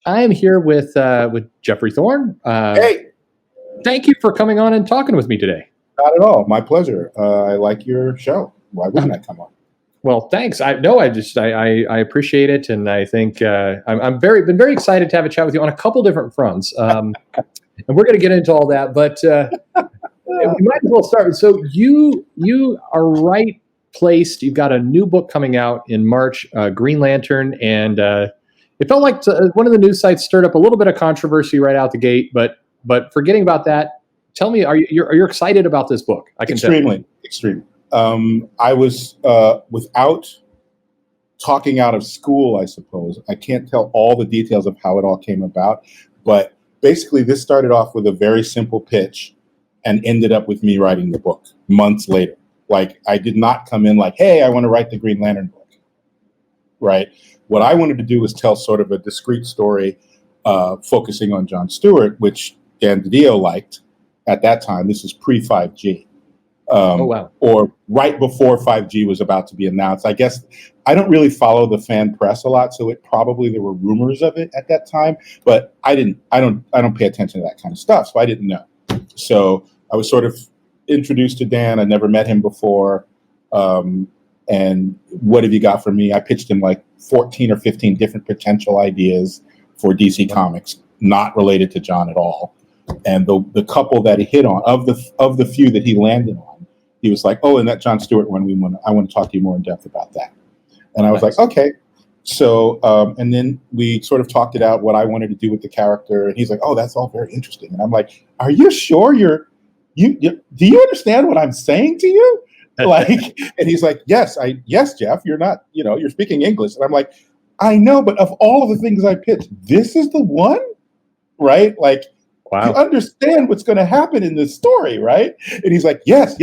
I am here with Geoffrey Thorne. Hey, Thank you for coming on and talking with me today. not at all. My pleasure. I like your show. Why wouldn't I come on? Well, thanks. I appreciate it, and I think I'm been very excited to have a chat with you on a couple different fronts. And we're going to get into all that, but we might as well start. So you are right placed. You've got a new book coming out in March, Green Lantern, and it felt like one of the news sites stirred up a little bit of controversy right out the gate. But forgetting about that, tell me, are you excited about this book? I can extremely. I was without talking out of school, I suppose. I can't tell all the details of how it all came about, but basically this started off with a very simple pitch and ended up with me writing the book months later. Like, I did not come in like, hey, I want to write the Green Lantern book, right? What I wanted to do was tell sort of a discrete story focusing on John Stewart, which Dan DiDio liked at that time. This is pre-5G. Oh, wow. Or right before 5G was about to be announced. I guess I don't really follow the fan press a lot, so there were rumors of it at that time, but I don't pay attention to that kind of stuff, so I didn't know. So I was sort of introduced to Dan. I never met him before. And what have you got for me? I pitched him like 14 or 15 different potential ideas for DC Comics, not related to John at all. And the couple that he hit on, of the few that he landed on, he was like, "Oh, and that John Stewart one, I want to talk to you more in depth about that." And I was like, "Okay." So, and then we sort of talked it out, what I wanted to do with the character, and he's like, "Oh, that's all very interesting." And I'm like, "Are you sure do you understand what I'm saying to you?" Like, and he's like, yes, Jeff, you're not, you're speaking English. And I'm like, I know, but of all of the things I pitched, this is the one, right? Like, Wow. You understand what's going to happen in this story, right? And he's like, yes.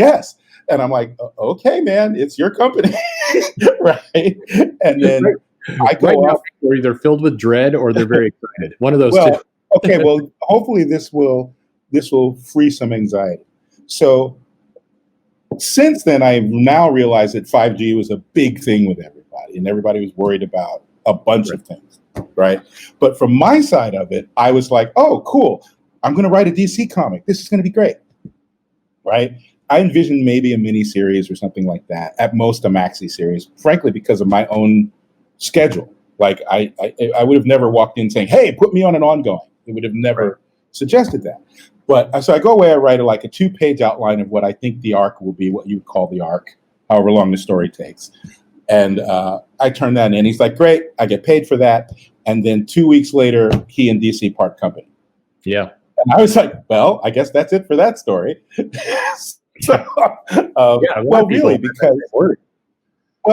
And I'm like, okay, man, it's your company, right? And then I go off. They're either filled with dread or they're very excited. One of those two. Okay, well, hopefully this will free some anxiety. So since then, I've now realized that 5G was a big thing with everybody, and everybody was worried about a bunch of things, right? But from my side of it, I was like, oh, cool. I'm going to write a DC comic. This is going to be great, right? I envisioned maybe a mini series or something like that. At most, a maxi series, frankly, because of my own schedule. Like, I would have never walked in saying, hey, put me on an ongoing. It would have never suggested that. But so I go away, I write a 2-page outline of what I think the arc will be, what you would call the arc, however long the story takes. And I turn that in. He's like, great, I get paid for that. And then 2 weeks later, he and DC part company. Yeah. And I was like, well, I guess that's it for that story. Really, because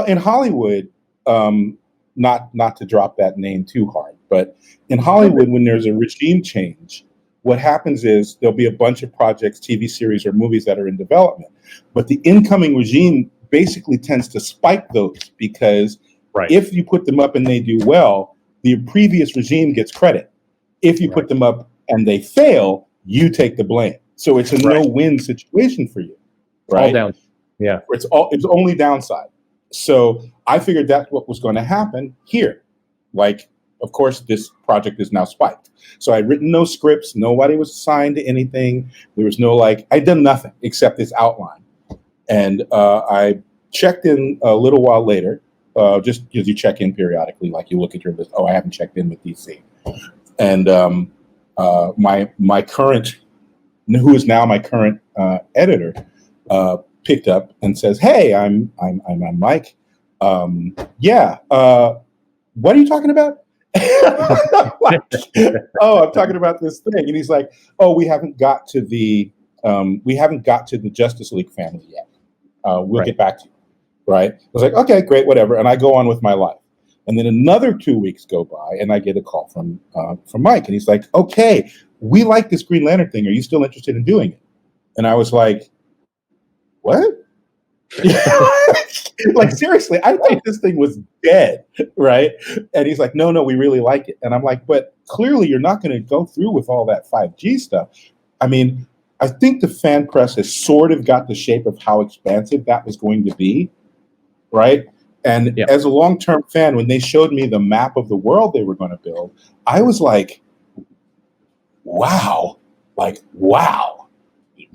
in Hollywood, not to drop that name too hard, but in Hollywood, when there's a regime change, what happens is there'll be a bunch of projects, TV series, or movies that are in development, but the incoming regime basically tends to spike those because if you put them up and they do well, the previous regime gets credit. If you put them up and they fail, you take the blame. So it's a no-win situation for you, right? All down. Yeah. It's only downside. So I figured that's what was going to happen here. Like, of course, this project is now spiked. So I'd written no scripts. Nobody was assigned to anything. There was no I'd done nothing except this outline. And I checked in a little while later, just because you check in periodically, like you look at your list. Oh, I haven't checked in with DC. And my current, who is now my current editor, picked up and says, "Hey, I'm Mike. What are you talking about?" I'm talking about this thing. And he's like, "Oh, we haven't got to the Justice League family yet. We'll get back to you." Right? I was like, "Okay, great, whatever." And I go on with my life. And then another 2 weeks go by, and I get a call from Mike, and he's like, "Okay, we like this Green Lantern thing. Are you still interested in doing it?" And I was like, "What?" Like, seriously, I thought this thing was dead, right? And he's like, no, we really like it. And I'm like, but clearly you're not going to go through with all that 5G stuff. I mean, I think the fan press has sort of got the shape of how expansive that was going to be, right? And Yeah. as a long-term fan, when they showed me the map of the world they were going to build, I was like, wow,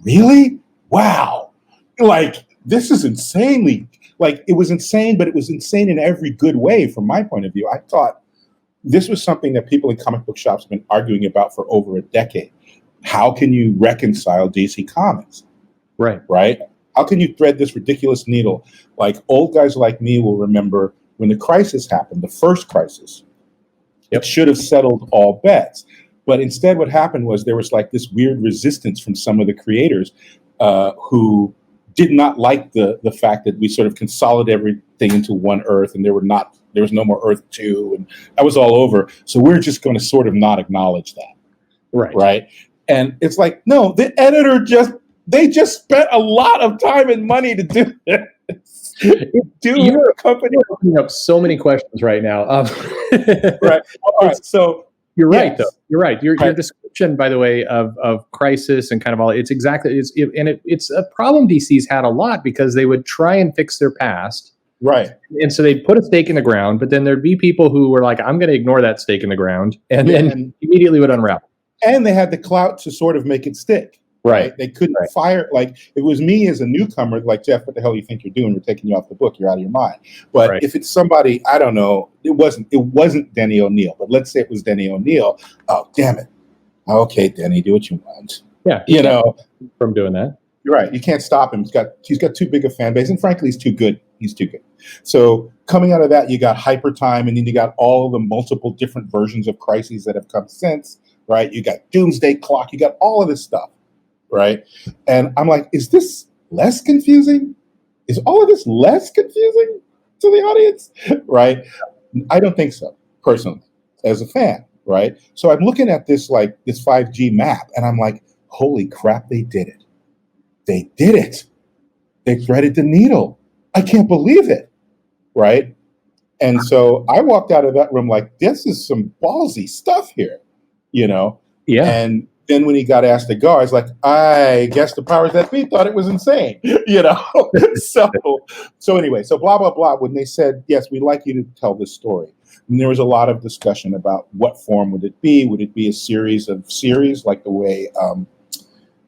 really? Wow. Like, this is insanely, like, it was insane, but it was insane in every good way from my point of view. I thought this was something that people in comic book shops have been arguing about for over a decade. How can you reconcile DC Comics? Right? How can you thread this ridiculous needle? Like, old guys like me will remember when the crisis happened, the first crisis. It should have settled all bets. But instead, what happened was there was like this weird resistance from some of the creators who did not like the fact that we sort of consolidated everything into one Earth, and there was no more Earth 2, and that was all over. So we're just going to sort of not acknowledge that. Right. And it's like, no, the editor they just spent a lot of time and money to do this. You're opening up so many questions right now. Right. Well, all right. So you're right, though. You're right. Your description, by the way, of crisis and kind of all, it's a problem DC's had a lot because they would try and fix their past. Right. And so they'd put a stake in the ground, but then thered be people who were like, I'm going to ignore that stake in the ground, and then immediately would unravel. And they had the clout to sort of make it stick. Right. They couldn't fire, like, it was me as a newcomer, like, Jeff, what the hell do you think you're doing? We're taking you off the book. You're out of your mind. But if it's somebody, I don't know, it wasn't Denny O'Neil, but let's say it was Denny O'Neil. Oh, damn it. Okay, Denny, do what you want. Yeah. You know, from doing that. You're right. You can't stop him. He's got too big a fan base. And frankly, he's too good. So coming out of that, you got Hyper Time, and then you got all the multiple different versions of crises that have come since, right? You got Doomsday Clock. You got all of this stuff. Right. And I'm like, is this less confusing? Is all of this less confusing to the audience? Right. I don't think so, personally, as a fan. Right. So I'm looking at this 5G map, and I'm like, holy crap, they did it. They did it. They threaded the needle. I can't believe it. Right. And so I walked out of that room like, this is some ballsy stuff here, you know? Yeah. And then when he got asked to go, I was like, I guess the powers that be thought it was insane, you know? So anyway, so blah, blah, blah. When they said, yes, we'd like you to tell this story. And there was a lot of discussion about what form would it be? Would it be a series of series, like the way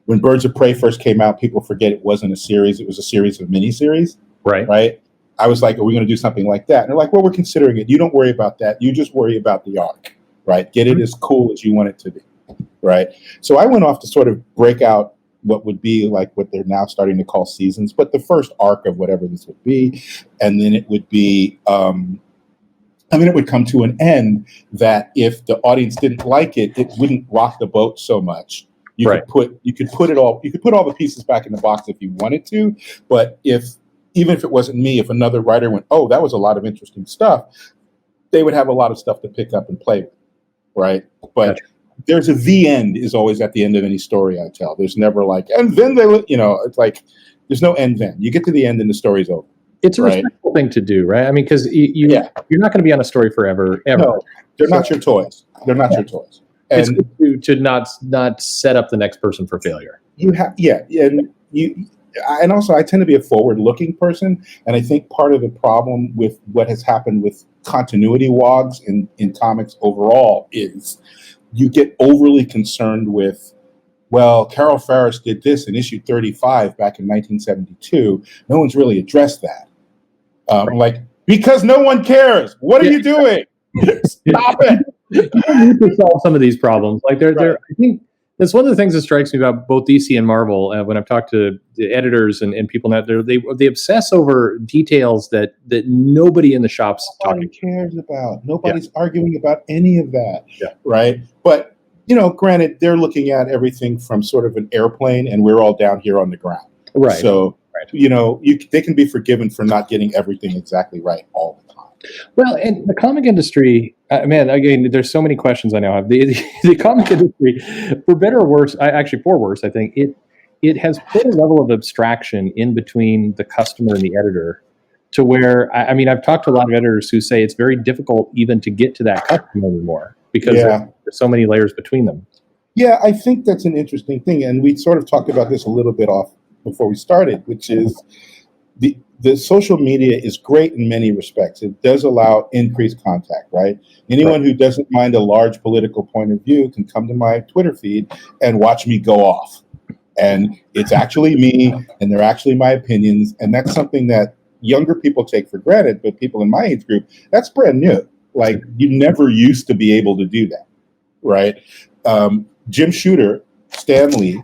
when Birds of Prey first came out, people forget it wasn't a series. It was a series of miniseries. Right. I was like, are we going to do something like that? And they're like, well, we're considering it. You don't worry about that. You just worry about the arc, right? Get it as cool as you want it to be. Right. So I went off to sort of break out what would be like what they're now starting to call seasons, but the first arc of whatever this would be. And then it would be, it would come to an end that if the audience didn't like it, it wouldn't rock the boat so much. You could put all the pieces back in the box if you wanted to. But even if it wasn't me, if another writer went, oh, that was a lot of interesting stuff, they would have a lot of stuff to pick up and play with. Right. But there's the end is always at the end of any story I tell. There's never like, and then it's like, there's no end then. You get to the end and the story's over. It's a respectful thing to do, right? I mean, because you're not going to be on a story forever, ever. No, they're not your toys. They're not your toys. And it's good to not set up the next person for failure. And also I tend to be a forward-looking person, and I think part of the problem with what has happened with continuity wogs in comics overall is you get overly concerned with, well, Carol Ferris did this in issue 35 back in 1972. No one's really addressed that. I'm like, because no one cares. What are you doing? Stop it. You don't need to solve some of these problems. Like I think that's one of the things that strikes me about both DC and Marvel. When I've talked to the editors and people that they obsess over details that nobody in the shops cares about. Nobody's arguing about any of that. Yeah. Right. But granted, they're looking at everything from sort of an airplane, and we're all down here on the ground. Right. So they can be forgiven for not getting everything exactly right all the time. Well, and the comic industry, man, again, there's so many questions I now have. The comic industry, for better or worse, for worse, I think it has put a level of abstraction in between the customer and the editor to where, I've talked to a lot of editors who say it's very difficult even to get to that customer anymore because there's so many layers between them. Yeah, I think that's an interesting thing. And we sort of talked about this a little bit off before we started, which is the social media is great in many respects. It does allow increased contact, right? Anyone who doesn't mind a large political point of view can come to my Twitter feed and watch me go off. And it's actually me, and they're actually my opinions. And that's something that younger people take for granted, but people in my age group, that's brand new. Like, you never used to be able to do that, right? Jim Shooter, Stan Lee,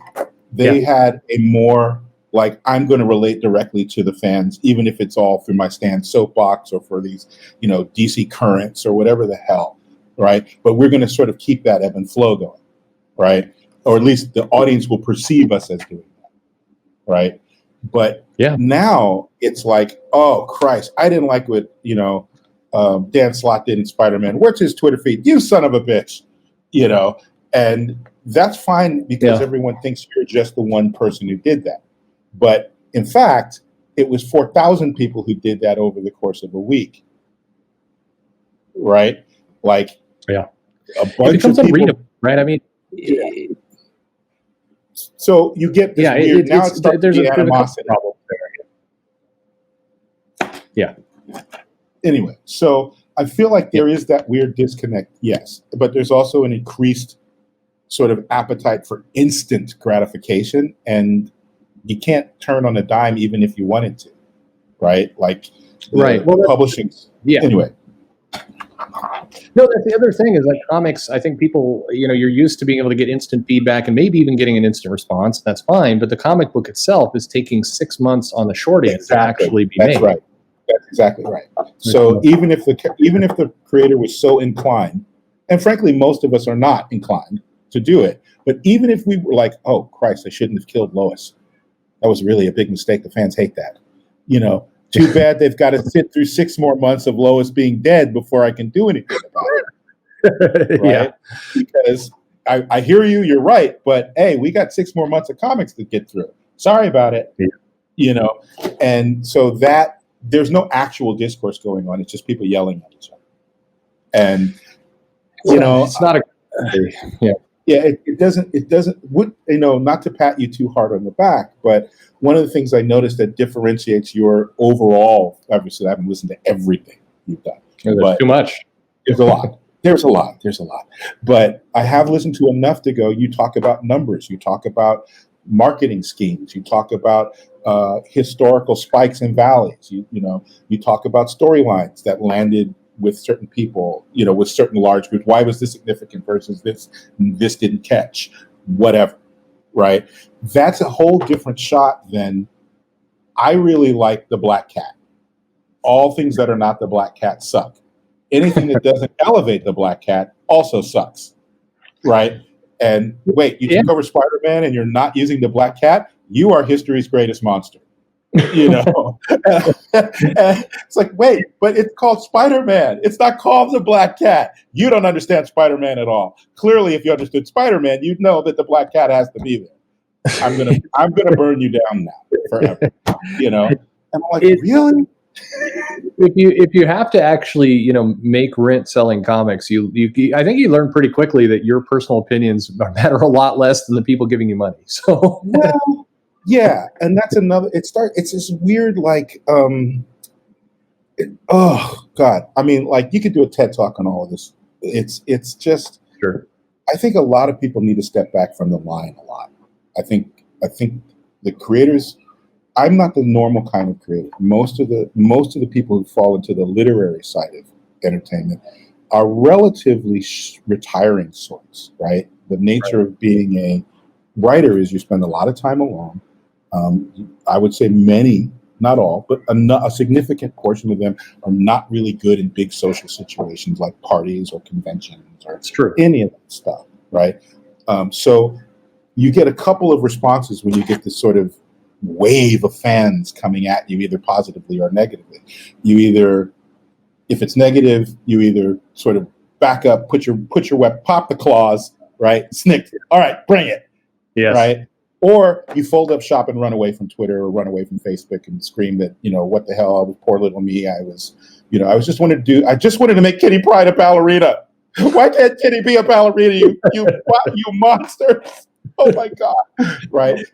they had a more like, I'm going to relate directly to the fans, even if it's all through my Stan soapbox or for these, DC currents or whatever the hell, right? But we're going to sort of keep that ebb and flow going, right? Or at least the audience will perceive us as doing that, right? But now it's like, oh, Christ, I didn't like what, Dan Slott did in Spider-Man. Where's his Twitter feed? You son of a bitch, and that's fine because everyone thinks you're just the one person who did that. But in fact, it was 4,000 people who did that over the course of a week, right? Like, a bunch it becomes of people, unreadable, right? I mean, so you get this weird. Now it's there's a animosity problem there. Yeah. Anyway, so I feel like there is that weird disconnect, yes, but there's also an increased sort of appetite for instant gratification, and you can't turn on a dime even if you wanted to, right? Like, publishing. Anyway. No, that's the other thing is like comics. I think people, you're used to being able to get instant feedback and maybe even getting an instant response. That's fine. But the comic book itself is taking 6 months on the short end to actually be made. That's right. That's exactly right. So even if the creator was so inclined, and frankly, most of us are not inclined to do it, but even if we were like, oh, Christ, I shouldn't have killed Lois. That was really a big mistake. The fans hate that. Too bad they've got to sit through 6 more months of Lois being dead before I can do anything about it. Right? Because I hear you, you're right, but hey, we got 6 more months of comics to get through. Sorry about it. And so that there's no actual discourse going on. It's just people yelling at each other. And it's not a it doesn't not to pat you too hard on the back, but one of the things I noticed that differentiates your overall, obviously I haven't listened to everything you've done. There's too much. There's a lot. There's a lot. But I have listened to enough to go, you talk about numbers, you talk about marketing schemes, you talk about historical spikes and valleys, you talk about storylines that landed with certain people, with certain large groups. Why was this significant versus this didn't catch, whatever, right? That's a whole different shot than, I really like the Black Cat. All things that are not the Black Cat suck. Anything that doesn't elevate the Black Cat also sucks, right? And wait, you took over Spider-Man and you're not using the Black Cat? You are history's greatest monster. It's like, wait, but it's called Spider-Man. It's not called the Black Cat. You don't understand Spider-Man at all. Clearly, if you understood Spider-Man, you'd know that the Black Cat has to be there. I'm gonna burn you down now forever. And I'm like, really? If you have to actually make rent selling comics, I think you learn pretty quickly that your personal opinions matter a lot less than the people giving you money. So yeah, and that's another. It's this weird oh God, I mean, like, you could do a TED talk on all of this. It's just. Sure. I think a lot of people need to step back from the line a lot. I think the creators. I'm not the normal kind of creator. Most of the people who fall into the literary side of entertainment are relatively retiring sorts, right? The nature of being a writer is you spend a lot of time alone. I would say many, not all, but a significant portion of them are not really good in big social situations like parties or conventions or any of that stuff, right? So you get a couple of responses when you get this sort of wave of fans coming at you, either positively or negatively. If it's negative, you either sort of back up, put your weapon, pop the claws, right? Snick, all right, bring it, right? Or you fold up shop and run away from Twitter or run away from Facebook and scream that, what the hell, I was poor little me. I just wanted to make Kitty Pryde a ballerina. Why can't Kitty be a ballerina? You monsters! Oh my God, right?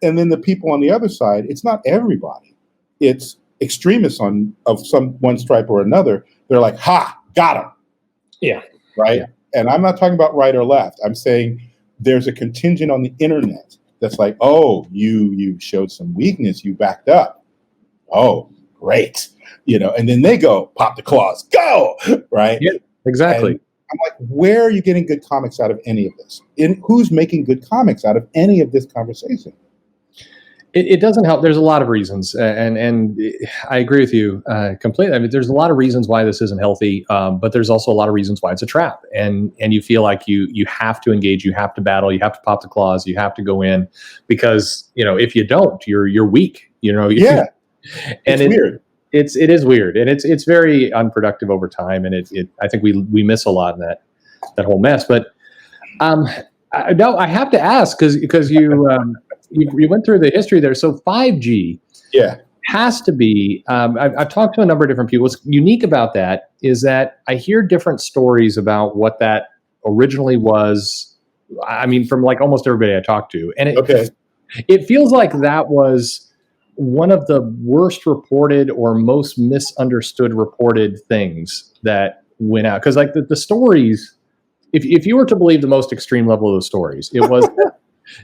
And then the people on the other side, it's not everybody, it's extremists of some one stripe or another, they're like, ha, got him. Yeah. Right. Yeah. And I'm not talking about right or left. I'm saying there's a contingent on the internet that's like, oh, you showed some weakness, you backed up. Oh, great. And then they go, pop the claws, go. Right. Yeah, exactly. And I'm like, where are you getting good comics out of any of this? Who's making good comics out of any of this conversation? It doesn't help. There's a lot of reasons, and I agree with you completely. I mean, there's a lot of reasons why this isn't healthy, but there's also a lot of reasons why it's a trap, and you feel like you have to engage, you have to battle, you have to pop the claws, you have to go in, because if you don't, you're weak. Yeah, and it's weird. It is weird, and it's very unproductive over time, and I think we miss a lot in that whole mess. But I have to ask because you went through the history there. So 5G has to be, I've talked to a number of different people. What's unique about that is that I hear different stories about what that originally was. I mean, from like almost everybody I talked to. And it feels like that was one of the worst reported or most misunderstood reported things that went out. Because like the stories, if you were to believe the most extreme level of the stories, it was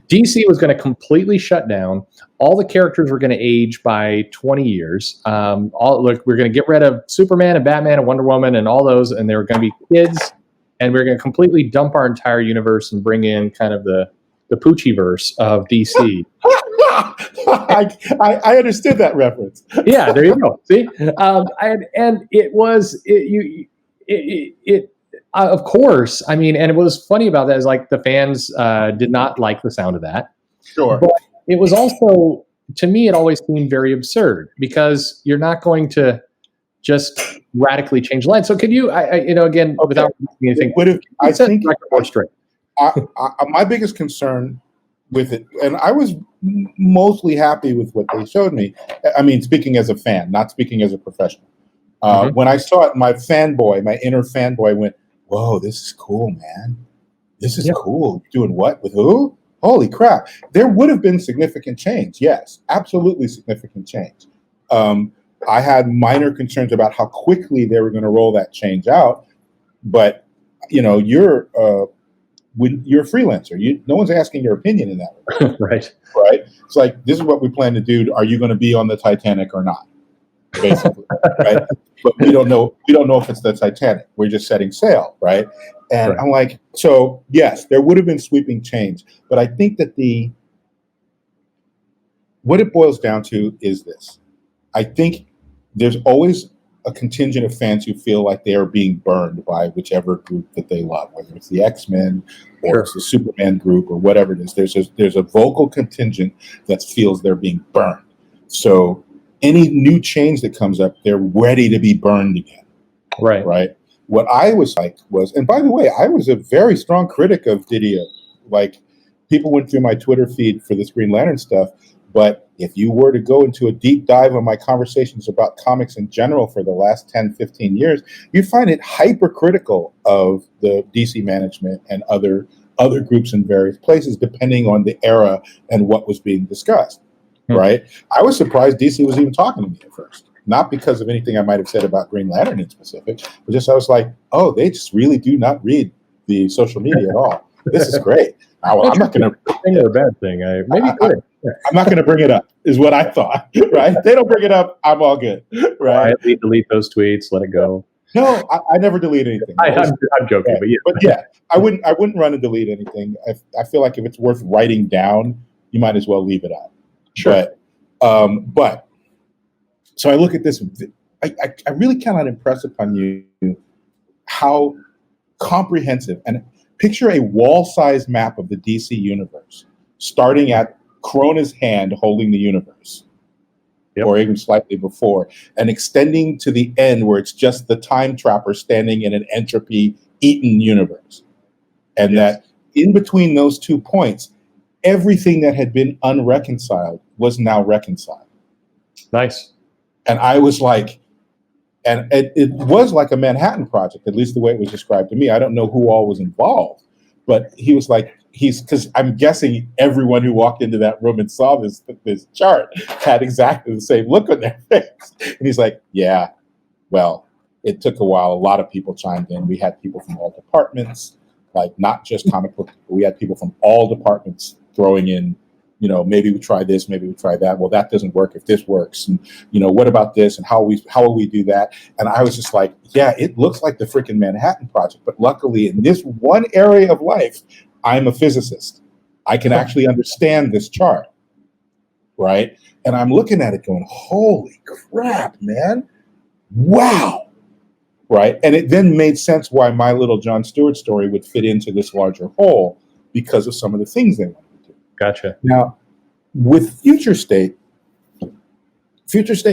DC was going to completely shut down. All the characters were going to age by 20 years. We're going to get rid of Superman and Batman and Wonder Woman and all those, and they were going to be kids. And we're going to completely dump our entire universe and bring in kind of the Poochie verse of DC. I understood that reference. Yeah, there you go. See, and it was of course. I mean, and it was funny about that is like the fans did not like the sound of that. Sure. But it was also, to me, it always seemed very absurd because you're not going to just radically change lines. So could you, again, without anything, I think more straight. My biggest concern with it, and I was mostly happy with what they showed me. I mean, speaking as a fan, not speaking as a professional. When I saw it, my inner fanboy went, whoa, this is cool, man. This is cool. Doing what? With who? Holy crap. There would have been significant change. Yes, absolutely significant change. I had minor concerns about how quickly they were going to roll that change out. But, you're a freelancer. No one's asking your opinion in that way. Right. It's like, this is what we plan to do. Are you going to be on the Titanic or not? Basically, right? But we don't know if it's the Titanic. We're just setting sail, right? And I'm like, so yes, there would have been sweeping change, but I think that what it boils down to is this. I think there's always a contingent of fans who feel like they are being burned by whichever group that they love, whether it's the X-Men or it's the Superman group or whatever it is. There's a vocal contingent that feels they're being burned. So any new change that comes up, they're ready to be burned again. Right. What I was like was, and by the way, I was a very strong critic of Didio. Like, people went through my Twitter feed for this Green Lantern stuff, but if you were to go into a deep dive on my conversations about comics in general for the last 10, 15 years, you'd find it hypercritical of the DC management and other groups in various places, depending on the era and what was being discussed. Right. I was surprised DC was even talking to me at first, not because of anything I might have said about Green Lantern in specific, but just I was like, oh, they just really do not read the social media at all. This is great. I'm not going to thing or a bad thing. Maybe good. I'm not going to bring it up, is what I thought. Right? They don't bring it up. I'm all good. Right? Delete those tweets. Let it go. No, I never delete anything. I'm joking, but yeah, I wouldn't run and delete anything. I feel like if it's worth writing down, you might as well leave it out. Sure. But so I look at this. I really cannot impress upon you how comprehensive, and picture a wall-sized map of the DC universe, starting at Corona's hand holding the universe, or even slightly before, and extending to the end where it's just the time trapper standing in an entropy-eaten universe. And that in between those 2 points, everything that had been unreconciled was now reconciled. Nice. And I was like, and it was like a Manhattan Project, at least the way it was described to me. I don't know who all was involved, but he was like, because I'm guessing everyone who walked into that room and saw this chart had exactly the same look on their face. And he's like, yeah, well, it took a while. A lot of people chimed in. We had people from all departments, like not just comic book people. We had people from all departments throwing in, maybe we try this, maybe we try that. Well, that doesn't work if this works. And, what about this? And how will we do that? And I was just like, yeah, it looks like the freaking Manhattan Project. But luckily, in this one area of life, I'm a physicist. I can actually understand this chart, right? And I'm looking at it going, holy crap, man. Wow. Right. And it then made sense why my little John Stewart story would fit into this larger whole because of some of the things they wanted to do. Gotcha. Now, with Future State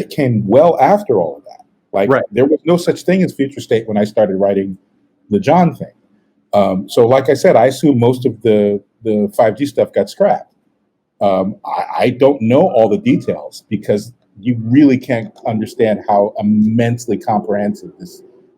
came well after all of that. Like, right. There was no such thing as Future State when I started writing the John thing. So like I said, I assume most of the 5G stuff got scrapped. I don't know all the details because you really can't understand how immensely comprehensive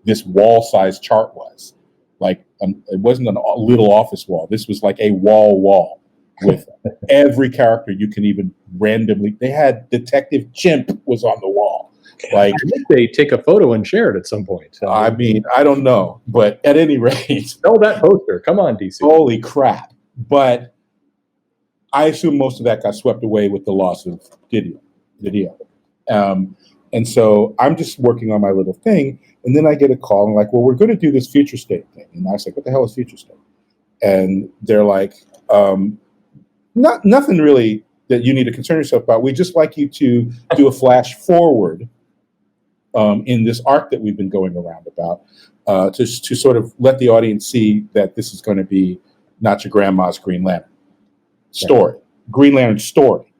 this wall-sized chart was. Like, it wasn't a little office wall. This was like a wall with every character you can even randomly. They had Detective Chimp was on the wall. Like, I think they take a photo and share it at some point. I mean, I don't know, but at any rate, sell that poster. Come on, DC. Holy crap! But I assume most of that got swept away with the loss of Didio. And so I'm just working on my little thing, and then I get a call and like, well, we're going to do this Future State thing. And I was like, what the hell is Future State? And they're like, nothing really that you need to concern yourself about. We'd just like you to do a flash forward in this arc that we've been going around about to sort of let the audience see that this is going to be not your grandma's Green Lantern story, Green Lantern story,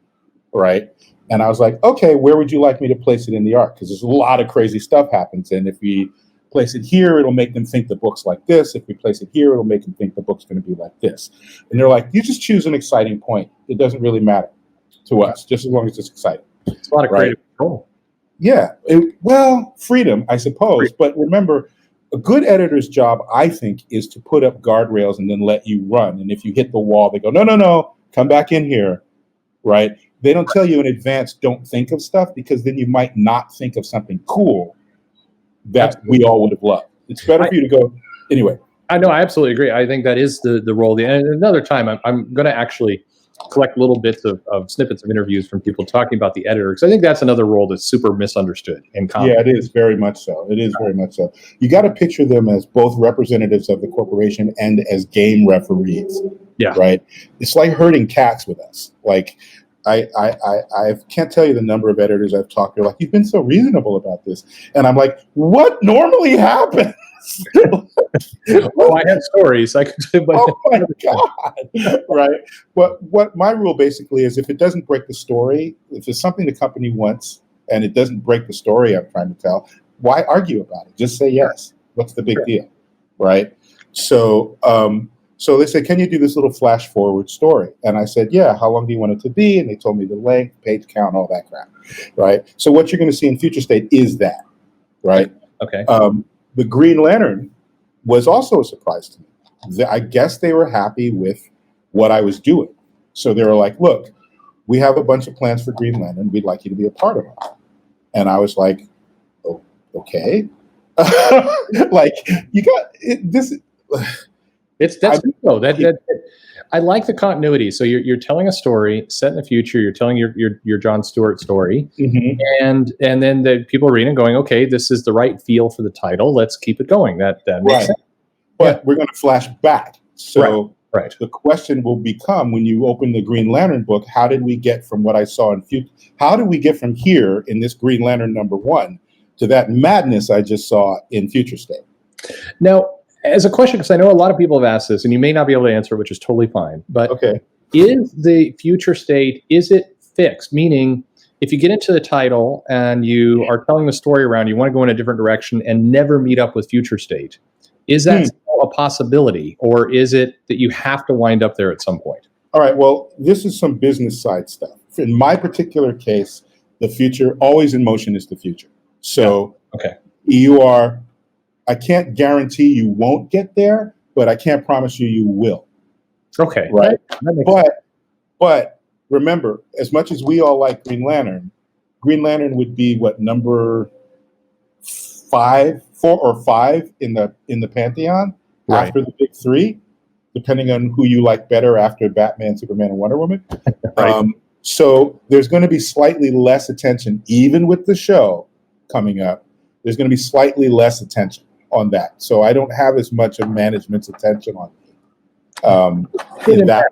right? And I was like, okay, where would you like me to place it in the arc? Because there's a lot of crazy stuff happens. And if we place it here, it'll make them think the book's like this. If we place it here, it'll make them think the book's going to be like this. And they're like, you just choose an exciting point. It doesn't really matter to us, just as long as it's exciting. It's a lot of creative control. Yeah. Freedom, I suppose. But remember, a good editor's job, I think, is to put up guardrails and then let you run. And if you hit the wall, they go, no, come back in here, right? They don't tell you in advance, don't think of stuff, because then you might not think of something cool that we all would have loved. It's better for you to go, anyway. I know, I absolutely agree. I think that is the role. And another time, I'm going to actually collect little bits of snippets of interviews from people talking about the editor, because I think that's another role that's super misunderstood in comics. Yeah, it is very much so. It is very much so. You got to picture them as both representatives of the corporation and as game referees. Yeah. Right? It's like herding cats with us. Like, I can't tell you the number of editors I've talked to. Like, you've been so reasonable about this. And I'm like, what normally happens? Well, I have stories. I could say, but oh my God. Right. What my rule basically is, if it doesn't break the story, if it's something the company wants and it doesn't break the story I'm trying to tell, why argue about it? Just say yes. What's the big deal? Right. So they said, can you do this little flash forward story? And I said, yeah, how long do you want it to be? And they told me the length, page count, all that crap. Right. So what you're going to see in Future State is that. Right. Okay. The Green Lantern was also a surprise to me. I guess they were happy with what I was doing. So they were like, look, we have a bunch of plans for Green Lantern. We'd like you to be a part of it. And I was like, oh, okay. Like, you got it, this. That's good though. That I like the continuity. So you're telling a story set in the future. You're telling your John Stewart story, and then the people reading and going, okay, this is the right feel for the title. Let's keep it going. That makes sense. But we're going to flash back. So right. The question will become, when you open the Green Lantern book, how did we get from what I saw in future? How did we get from here in this Green Lantern #1 to that madness I just saw in Future State? Now, as a question, because I know a lot of people have asked this, and you may not be able to answer, which is totally fine. But is the Future State, is it fixed? Meaning, if you get into the title and you are telling the story around, you want to go in a different direction and never meet up with Future State, is that still a possibility, or is it that you have to wind up there at some point? All right. Well, this is some business side stuff. In my particular case, the future, always in motion, is the future. So I can't guarantee you won't get there, but I can't promise you will. Okay. Right. That makes sense. But remember, as much as we all like Green Lantern would be what, number 4 or 5 in the pantheon Right. after the big 3, depending on who you like better after Batman, Superman, and Wonder Woman. Right. So there's going to be slightly less attention, even with the show coming up. There's going to be slightly less attention on that. So I don't have as much of management's attention on in that.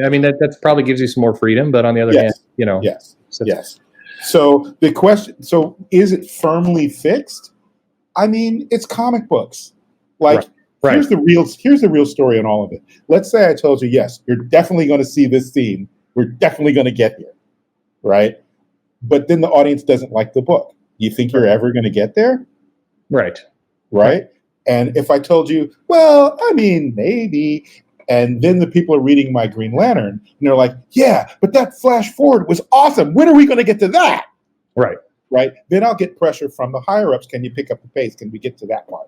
I mean, that probably gives you some more freedom, but on the other hand, Yes. So the question, so is it firmly fixed? I mean, it's comic books. Like, right. here's the real story on all of it. Let's say I told you, yes, you're definitely going to see this scene. We're definitely going to get here, right? But then the audience doesn't like the book. You think you're ever going to get there? Right. And if I told you, well, I mean, maybe, and then the people are reading my Green Lantern, and they're like, yeah, but that flash forward was awesome. When are we going to get to that? Right. Then I'll get pressure from the higher ups. Can you pick up the pace? Can we get to that part?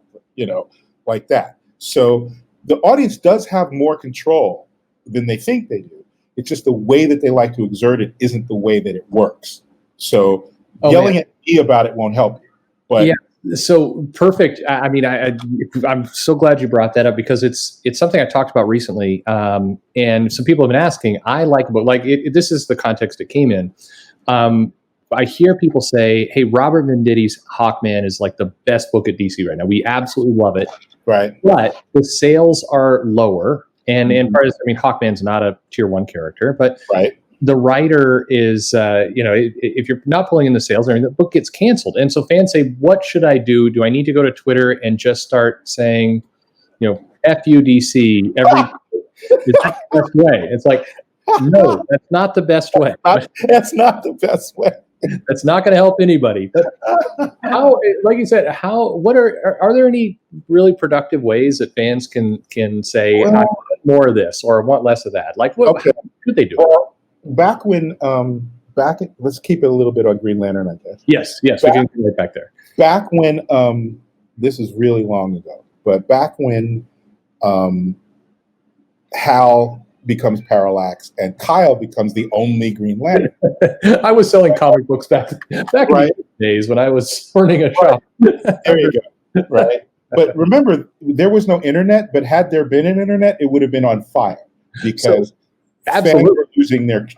Like that. So the audience does have more control than they think they do. It's just the way that they like to exert it isn't the way that it works. So yelling at me about it won't help you. But yeah. So perfect. I mean, I'm so glad you brought that up, because it's something I talked about recently, and some people have been asking. I like a book like this is the context it came in. I hear people say, "Hey, Robert Venditti's Hawkman is like the best book at DC right now. We absolutely love it." Right. But the sales are lower, and part of this, I mean, Hawkman's not a tier 1 character, but the writer is, if you're not pulling in the sales, I mean, the book gets canceled. And so fans say, what should I do? Do I need to go to Twitter and just start saying, F you DC every it's the best way? It's like, no, that's not the best way. That's not the best way. That's not going to help anybody. But how, like you said, are there any really productive ways that fans can say, I want more of this or I want less of that? Like, how should they do it? Well, back when, let's keep it a little bit on Green Lantern, I guess. Yes, we can get right back there. Back when, this is really long ago, but back when Hal becomes Parallax and Kyle becomes the only Green Lantern. I was selling comic books back in the days when I was running a shop. There you go. Right. But remember, there was no internet, but had there been an internet, it would have been on fire, because fans were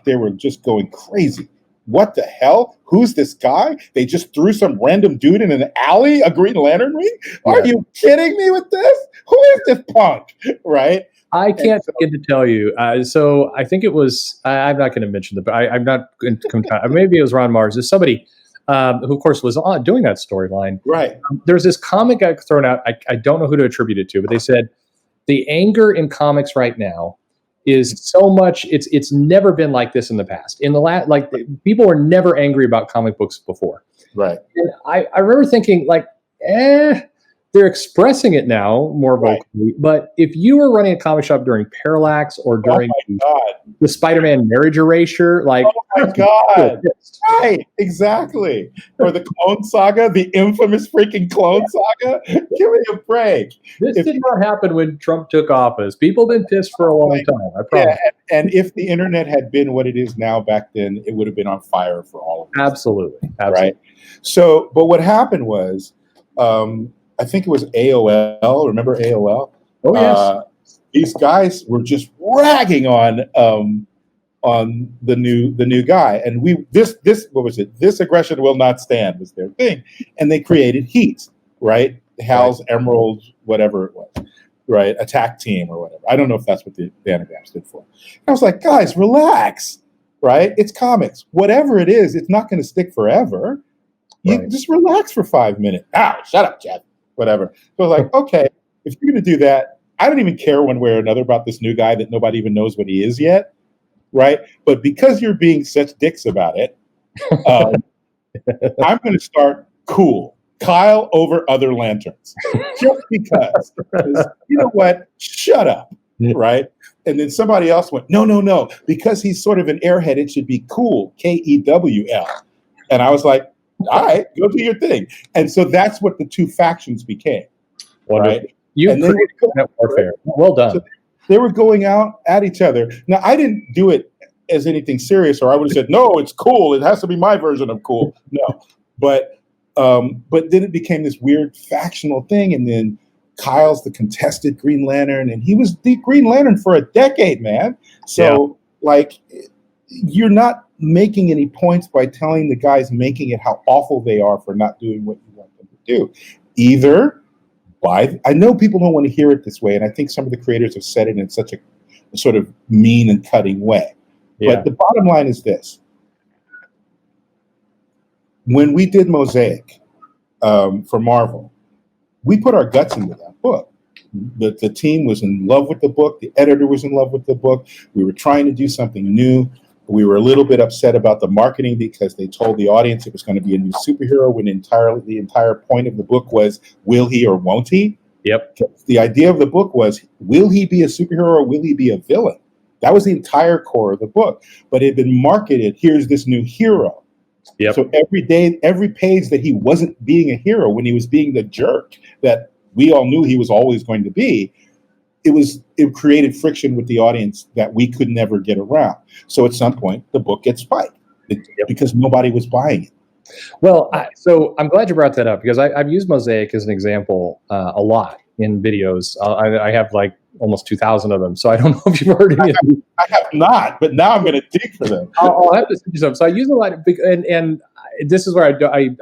they were just going crazy. What the hell? Who's this guy? They just threw some random dude in an alley, a Green Lantern ring? Are you kidding me with this? Who is this punk? Right? I can't begin to tell you. So I think it was, I'm not going to mention I'm not going to, maybe it was Ron Mars. There's somebody who, of course, was doing that storyline. Right. There's this comic got thrown out. I don't know who to attribute it to, but they said the anger in comics right now is so much. It's never been like this in the past. In the people were never angry about comic books before. Right. And I remember thinking they're expressing it now more vocally. But if you were running a comic shop during Parallax or during the Spider-Man marriage erasure, like, oh my God. Right, exactly. Or the Clone Saga, the infamous freaking Clone Saga. Give me a break. This did not happen when Trump took office. People have been pissed for a long time, I promise. Yeah, and if the internet had been what it is now back then, it would have been on fire for all of us. Absolutely. Right? So, but what happened was, I think it was AOL. Remember AOL? Oh, yes. These guys were just ragging on the new guy, and what was it? This aggression will not stand was their thing, and they created Heat, right? Hal's Emerald, whatever it was, right? Attack Team or whatever. I don't know if that's what the anagram stood for. I was like, guys, relax, right? It's comics. Whatever it is, it's not going to stick forever. You just relax for 5 minutes. Shut up, Jeff. Whatever. So I was like, okay, if you're going to do that, I don't even care one way or another about this new guy that nobody even knows what he is yet, right? But because you're being such dicks about it, I'm going to start cool. Kyle over other lanterns. Just because. You know what? Shut up, right? And then somebody else went, no. Because he's sort of an airhead, it should be cool. KEWL. And I was like, all right, go do your thing. And so that's what the two factions became. Wonderful. Right? You created that warfare. Well done. They were going out at each other. Now, I didn't do it as anything serious, or I would have said, no, it's cool. It has to be my version of cool. No. But then it became this weird factional thing. And then Kyle's the contested Green Lantern, and he was the Green Lantern for a decade, man. So, like, you're not making any points by telling the guys making it how awful they are for not doing what you want them to do. Either I know people don't want to hear it this way, and I think some of the creators have said it in such a sort of mean and cutting way. Yeah. But the bottom line is this. When we did Mosaic for Marvel, we put our guts into that book. The team was in love with the book. The editor was in love with the book. We were trying to do something new. We were a little bit upset about the marketing because they told the audience it was going to be a new superhero when the entire point of the book was, will he or won't he? Yep. The idea of the book was, will he be a superhero or will he be a villain? That was the entire core of the book. But it had been marketed, here's this new hero. Yep. So every page that he wasn't being a hero, when he was being the jerk that we all knew he was always going to be, it created friction with the audience that we could never get around. So at some point, the book gets spiked because nobody was buying it. Well, so I'm glad you brought that up, because I've used Mosaic as an example a lot in videos. I have like almost 2,000 of them, so I don't know if you've heard any of them. I have not, but now I'm going to dig for them. I'll have to send you some. So I use a lot, and this is where I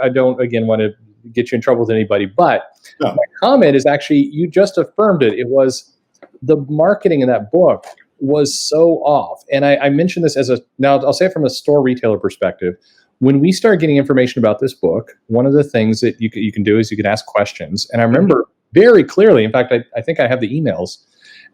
don't again want to get you in trouble with anybody, but my comment is actually, you just affirmed it. It was the marketing in that book was so off. And I mentioned this now I'll say it from a store retailer perspective. When we start getting information about this book, one of the things that you can do is you can ask questions. And I remember very clearly, in fact, I think I have the emails,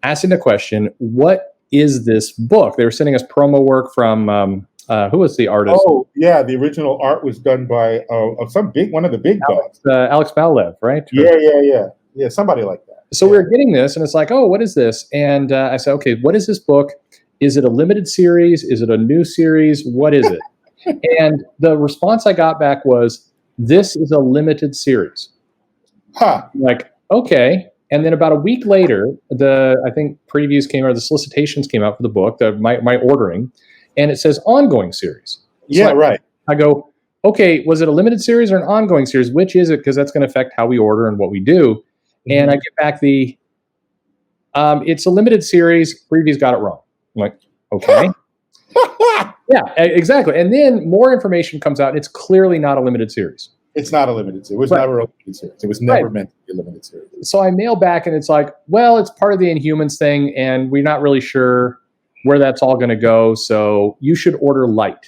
asking the question, what is this book? They were sending us promo work from, who was the artist? Oh, yeah, the original art was done by one of the big dogs. Alex Malev, right? Yeah, somebody like that. So we were getting this, and it's like, oh, what is this? And I said, okay, what is this book? Is it a limited series? Is it a new series? What is it? And the response I got back was, this is a limited series. Like, okay. And then about a week later, I think previews came out, the solicitations came out for the book, my ordering, and it says ongoing series. So right. I go, okay, was it a limited series or an ongoing series? Which is it? Because that's going to affect how we order and what we do. And I get back it's a limited series. Previews got it wrong. I'm like, okay. Yeah, exactly. And then more information comes out, and it's clearly not a limited series. It's not a limited series. It was never a limited series. It was never meant to be a limited series. So I mail back, and it's like, well, it's part of the Inhumans thing, and we're not really sure where that's all going to go. So you should order light.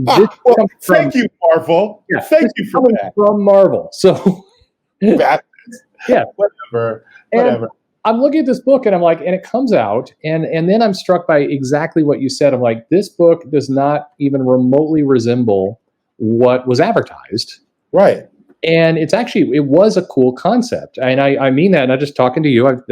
Thank you, Marvel. Yeah, thank you for that. From Marvel. So yeah, whatever. I'm looking at this book, and I'm like, and it comes out, and then I'm struck by exactly what you said. I'm like, this book does not even remotely resemble what was advertised. Right. And it was a cool concept. And I mean that, and I'm just talking to you. I've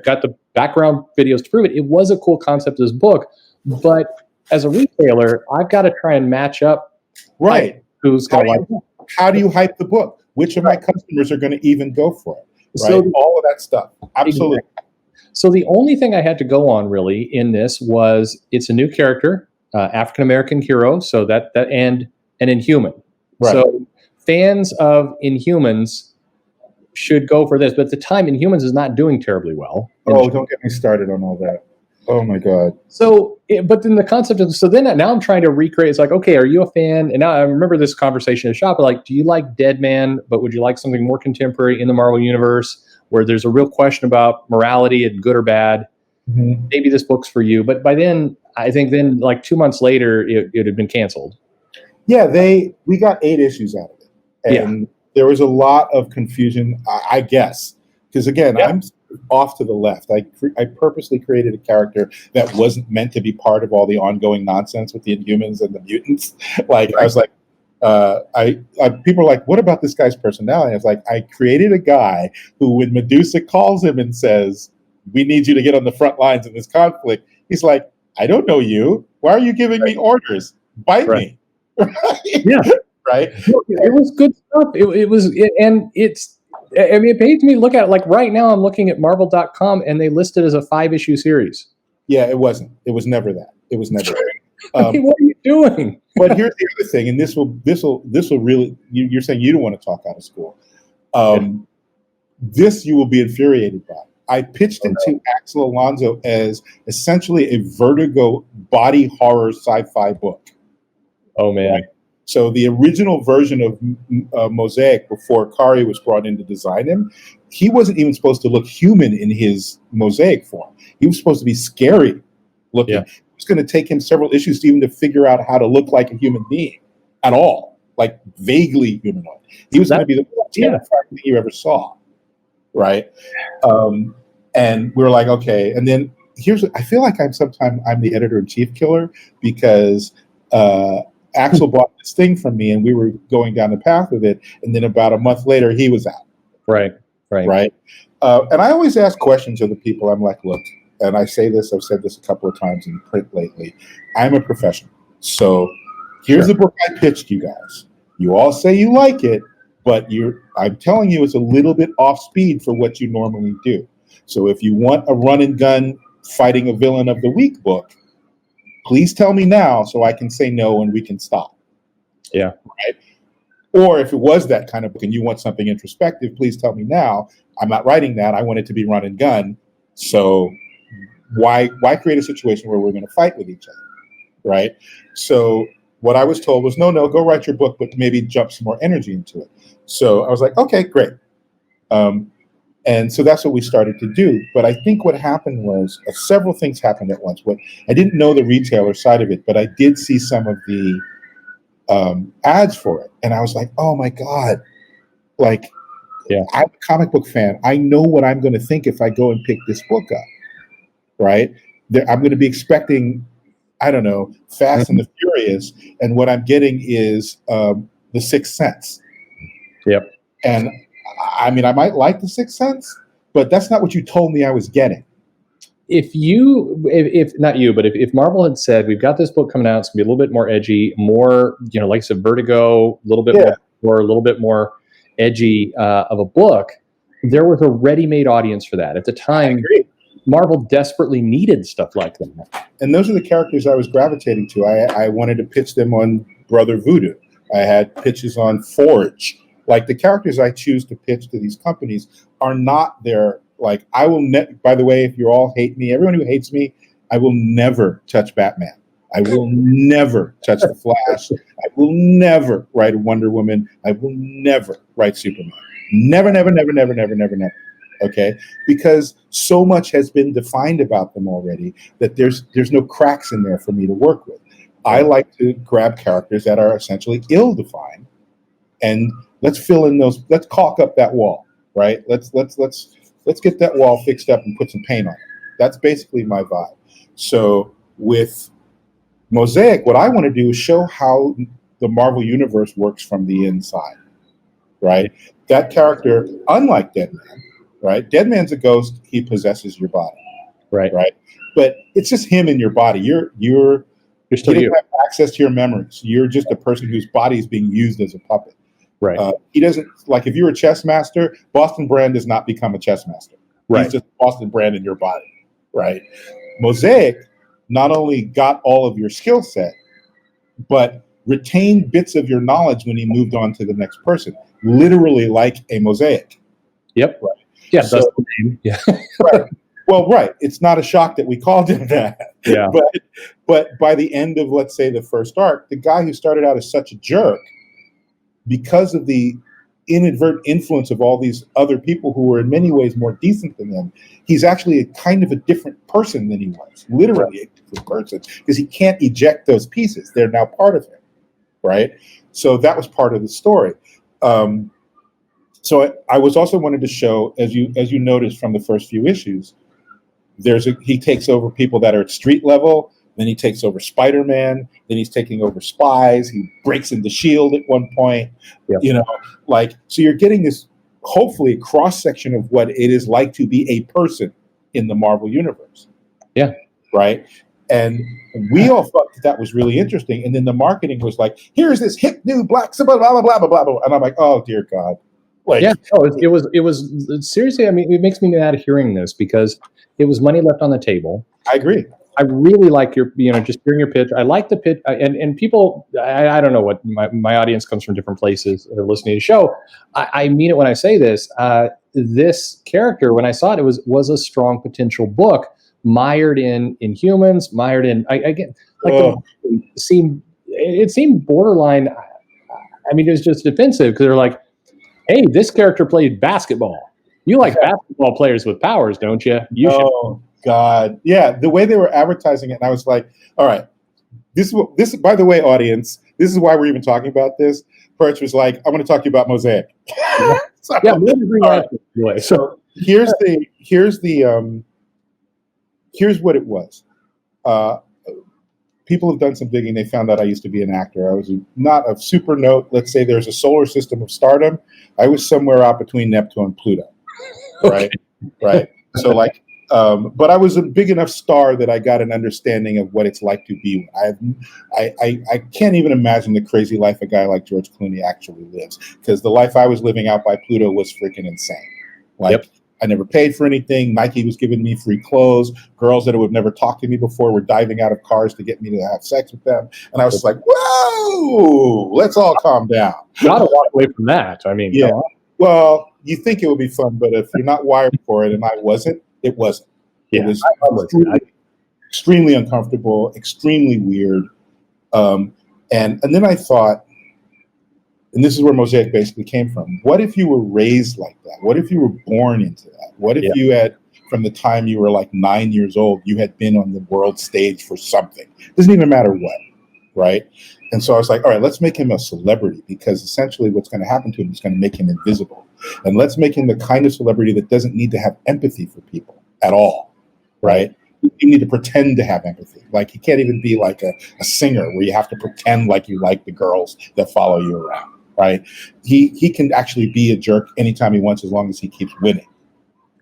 got the background videos to prove it. It was a cool concept, this book. But as a retailer, I've got to try and match up. Right. Who's going to like it. How do you hype the book? Which of my customers are going to even go for it? Right? So all of that stuff. Absolutely. So the only thing I had to go on really in this was, it's a new character, African-American hero. So that and an Inhuman. Right. So fans of Inhumans should go for this. But at the time, Inhumans is not doing terribly well. Oh, don't get me started on all that. Oh my God. So, but then the concept of, so then now I'm trying to recreate, it's like, okay, are you a fan? And now I remember this conversation in the shop, like, do you like Dead Man, but would you like something more contemporary in the Marvel universe where there's a real question about morality and good or bad? Mm-hmm. Maybe this book's for you. But by then, I think then like 2 months later, it had been canceled. Yeah, we got 8 issues out of it. And there was a lot of confusion, I guess. Because again, I'm off to the left. I purposely created a character that wasn't meant to be part of all the ongoing nonsense with the Inhumans and the mutants. Like, I was like, people are like, what about this guy's personality? I was like, I created a guy who, when Medusa calls him and says, we need you to get on the front lines in this conflict, he's like, I don't know you. Why are you giving me orders? Bite me. Yeah. Right? It was good stuff. And it's I mean, it pains me to look at it. Like right now, I'm looking at Marvel.com, and they list it as a 5-issue series. Yeah, it wasn't. It was never that. It was never that. I mean, what are you doing? But here's the other thing, and this will really. You're saying you don't want to talk out of school. This you will be infuriated by. I pitched it to Axel Alonso as essentially a Vertigo body horror sci-fi book. Oh man! Right? So the original version of Mosaic, before Kari was brought in to design him, he wasn't even supposed to look human in his Mosaic form. He was supposed to be scary looking. Yeah. It's going to take him several issues to even to figure out how to look like a human being at all, like vaguely humanoid. He was going to be the most terrifying thing you ever saw, right? And we were like, okay. And then I feel like I'm the editor-in-chief killer because Axel bought this thing from me, and we were going down the path with it. And then about a month later, he was out. Right. And I always ask questions of the people. I'm like, look. And I say this, I've said this a couple of times in print lately. I'm a professional. So here's the book I pitched you guys. You all say you like it, but I'm telling you it's a little bit off speed for what you normally do. So if you want a run and gun fighting a villain of the week book, please tell me now so I can say no and we can stop. Yeah. Right? Or if it was that kind of book and you want something introspective, please tell me now. I'm not writing that. I want it to be run and gun. So why create a situation where we're going to fight with each other, right? So what I was told was, no, go write your book, but maybe jump some more energy into it. So I was like, okay, great. And so that's what we started to do. But I think what happened was several things happened at once. I didn't know the retailer side of it, but I did see some of the ads for it. And I was like, oh my God, like, I'm a comic book fan. I know what I'm going to think if I go and pick this book up. Right? I'm going to be expecting, I don't know, Fast and the Furious, and what I'm getting is The Sixth Sense. Yep. And I mean, I might like The Sixth Sense, but that's not what you told me I was getting. If not you, but if Marvel had said, we've got this book coming out, it's going to be a little bit more edgy, more, like I said, Vertigo, a little bit more edgy of a book, there was a ready-made audience for that. At the time, Marvel desperately needed stuff like that. And those are the characters I was gravitating to. I wanted to pitch them on Brother Voodoo. I had pitches on Forge. Like, the characters I choose to pitch to these companies are not their, like, by the way, if you all hate me, everyone who hates me, I will never touch Batman. I will never touch the Flash. I will never write a Wonder Woman. I will never write Superman. Never, never, never, never, never, never, never. Okay, because so much has been defined about them already that there's no cracks in there for me to work with. I like to grab characters that are essentially ill-defined, and let's fill in those. Let's caulk up that wall, right? Let's get that wall fixed up and put some paint on it. That's basically my vibe. So with Mosaic, what I want to do is show how the Marvel Universe works from the inside, right? That character, unlike Deadman. Right, Deadman's a ghost. He possesses your body. Right. But it's just him in your body. You're still you. Have access to your memories. You're just a person whose body is being used as a puppet. Right. He doesn't, like, if you're a chess master, Boston Brand does not become a chess master. Right. He's just Boston Brand in your body. Right. Mosaic not only got all of your skill set, but retained bits of your knowledge when he moved on to the next person. Literally like a mosaic. Yep. Right. Yeah, that's the name. Yeah. Right. Well, right. It's not a shock that we called him that. Yeah. But by the end of, let's say, the first arc, the guy who started out as such a jerk, because of the inadvertent influence of all these other people who were in many ways more decent than him, he's actually a kind of a different person than he was. Literally a different person, because he can't eject those pieces. They're now part of him. Right. So that was part of the story. So I was also wanted to show, as you noticed from the first few issues, he takes over people that are at street level, then he takes over Spider-Man, then he's taking over spies, he breaks into S.H.I.E.L.D. at one point. Yep. So you're getting this, hopefully, cross-section of what it is like to be a person in the Marvel Universe. Yeah. Right? And we all thought that was really interesting, and then the marketing was like, here's this hip new black, blah, blah, blah, blah, blah, blah. And I'm like, oh, dear God. Like, Yeah, it was seriously. I mean, it makes me mad hearing this because it was money left on the table. I agree. I really like your, just hearing your pitch. I like the pitch, and people. I don't know what my audience comes from different places. They're listening to the show. I mean it when I say this. This character, when I saw it, was a strong potential book, mired in humans, mired in. I get like it seemed borderline. I mean, it was just defensive because they're like, "Hey, this character played basketball. You like basketball players with powers, don't you? You should." God. Yeah, the way they were advertising it, and I was like, all right, this, by the way, audience, this is why we're even talking about this. Perch was like, I'm going to talk to you about Mosaic. So, Right. So here's what it was. People have done some digging. They found out I used to be an actor. I was not a super note. Let's say there's a solar system of stardom. I was somewhere out between Neptune and Pluto. Right. Right. So like, but I was a big enough star that I got an understanding of what it's like to be. I can't even imagine the crazy life a guy like George Clooney actually lives, because the life I was living out by Pluto was freaking insane. Like, I never paid for anything. Nike was giving me free clothes. Girls that would never talked to me before were diving out of cars to get me to have sex with them. And I was like, whoa, let's all calm down. Gotta walk away from that. I mean, yeah. Well, you think it would be fun, but if you're not wired for it, and I wasn't, it wasn't. Yeah, it was extremely uncomfortable, extremely weird. And then I thought, and this is where Mosaic basically came from. What if you were raised like that? What if you were born into that? What if you had, from the time you were like 9 years old, you had been on the world stage for something? Doesn't even matter what, right? And so I was like, all right, let's make him a celebrity, because essentially what's going to happen to him is going to make him invisible. And let's make him the kind of celebrity that doesn't need to have empathy for people at all, right? You need to pretend to have empathy. Like, he can't even be like a singer where you have to pretend like you like the girls that follow you around, right? He can actually be a jerk anytime he wants, as long as he keeps winning.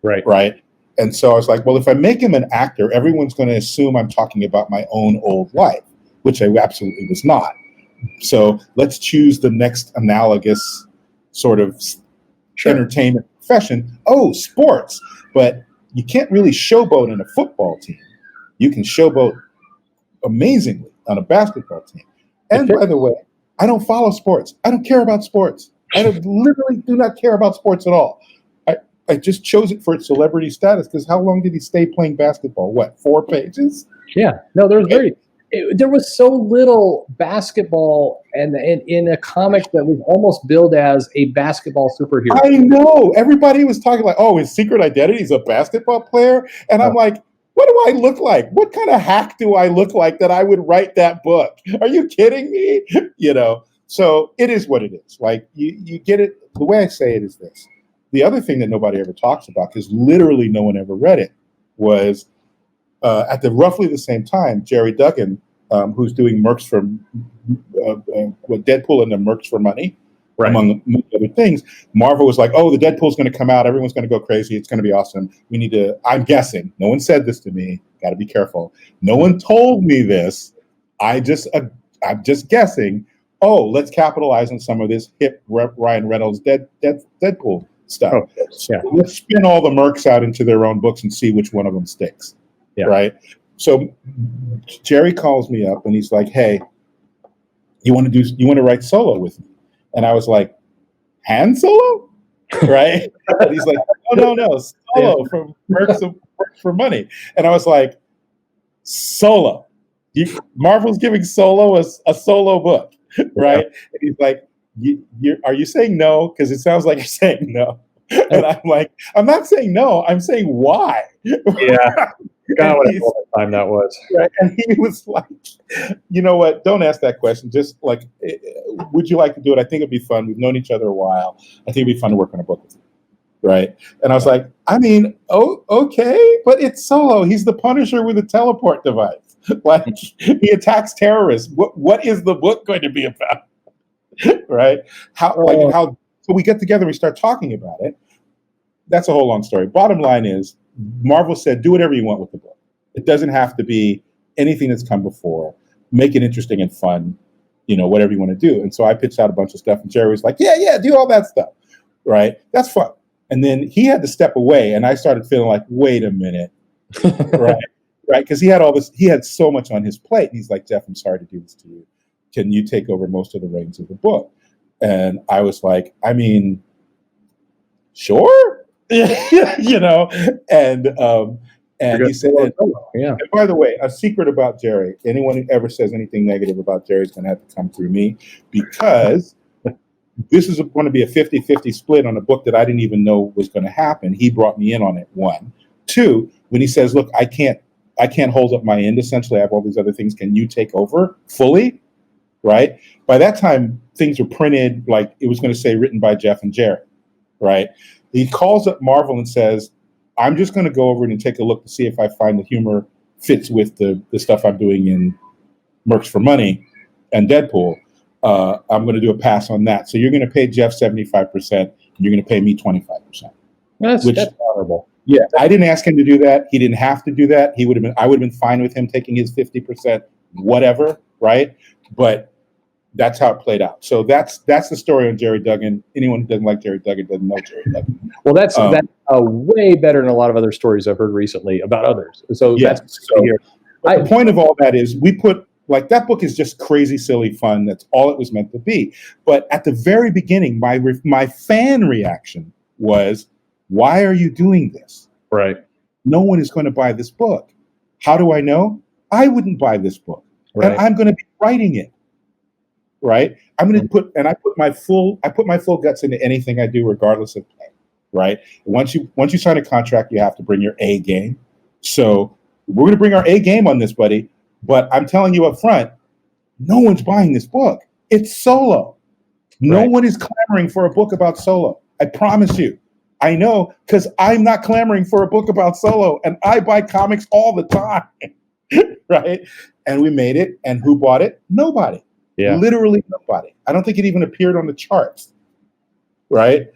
Right. And so I was like, well, if I make him an actor, everyone's going to assume I'm talking about my own old life, which I absolutely was not. So let's choose the next analogous sort of entertainment profession. Oh, sports. But you can't really showboat in a football team. You can showboat amazingly on a basketball team. And by the way, I don't follow sports. I don't care about sports. I literally do not care about sports at all. I just chose it for its celebrity status, because how long did he stay playing basketball? What, 4 pages? Yeah. No, there was so little basketball and in a comic that was almost billed as a basketball superhero. I know. Everybody was talking like, oh, his secret identity is a basketball player. And I'm like, what do I look like? What kind of hack do I look like that I would write that book? Are you kidding me? So it is what it is. Like, you get it. The way I say it is this. The other thing that nobody ever talks about, because literally no one ever read it, was at roughly the same time, Jerry Duggan, who's doing Mercs for Deadpool and the Mercs for Money, among other things, Marvel was like, oh, the Deadpool's going to come out. Everyone's going to go crazy. It's going to be awesome. We need to, I'm guessing, no one said this to me. Got to be careful. No one told me this. I'm just guessing. Oh, let's capitalize on some of this hip Ryan Reynolds Deadpool stuff. So let's spin all the Mercs out into their own books and see which one of them sticks. Right. So Jerry calls me up and he's like, hey, you want to write solo with me? And I was like, Han Solo? Right. And he's like, no, solo from Mercs for Money. And I was like, solo. Marvel's giving Solo a solo book. Right. And he's like, are you saying no? Because it sounds like you're saying no. And I'm like, I'm not saying no. I'm saying why. Yeah. God, what a time that was. Right. And he was like, you know what? Don't ask that question. Just like, would you like to do it? I think it'd be fun. We've known each other a while. I think it'd be fun to work on a book with you. Right. And I was like, I mean, okay, but it's Solo. He's the Punisher with a teleport device. Like, he attacks terrorists. What is the book going to be about? Right. So we get together and we start talking about it. That's a whole long story. Bottom line is, Marvel said, do whatever you want with the book. It doesn't have to be anything that's come before. Make it interesting and fun, whatever you want to do. And so I pitched out a bunch of stuff, and Jerry was like, yeah, do all that stuff. right? That's fun. And then he had to step away, and I started feeling like, wait a minute, right? Right, because he had all this, he had so much on his plate. And he's like, Geoff, I'm sorry to do this to you. Can you take over most of the reins of the book? And I was like, I mean, sure, you know. And he said, yeah. And by the way, a secret about Jerry: anyone who ever says anything negative about Jerry is going to have to come through me, because this is going to be a 50-50 split on a book that I didn't even know was going to happen. He brought me in on it. One, two, when he says, look, I can't hold up my end. Essentially, I have all these other things. Can you take over fully? Right. By that time, things were printed, like it was going to say written by Geoff and Jerry. Right. He calls up Marvel and says, I'm just going to go over and take a look to see if I find the humor fits with the stuff I'm doing in Mercs for Money and Deadpool. I'm going to do a pass on that. So you're going to pay Geoff 75%, and you're going to pay me 25%. That's honorable. Yeah, I didn't ask him to do that. He didn't have to do that. I would have been fine with him taking his 50%, whatever, right? But that's how it played out. So that's the story on Jerry Duggan. Anyone who doesn't like Jerry Duggan doesn't know Jerry Duggan. Well, that's way better than a lot of other stories I've heard recently about others. So yeah, that's here. The point of all that is we put, like, that book is just crazy, silly fun. That's all it was meant to be. But at the very beginning, my fan reaction was, why are you doing this? Right. No one is going to buy this book. How do I know? I wouldn't buy this book. Right. And I'm going to be writing it. Right. I'm going to I put my full guts into anything I do, regardless of pay. Right. Once you sign a contract, you have to bring your A game. So we're going to bring our A game on this, buddy. But I'm telling you up front, no one's buying this book. It's Solo. No one is clamoring for a book about Solo. I promise you. I know, because I'm not clamoring for a book about Solo, and I buy comics all the time, right? And we made it, and who bought it? Nobody. Yeah. Literally nobody. I don't think it even appeared on the charts, right?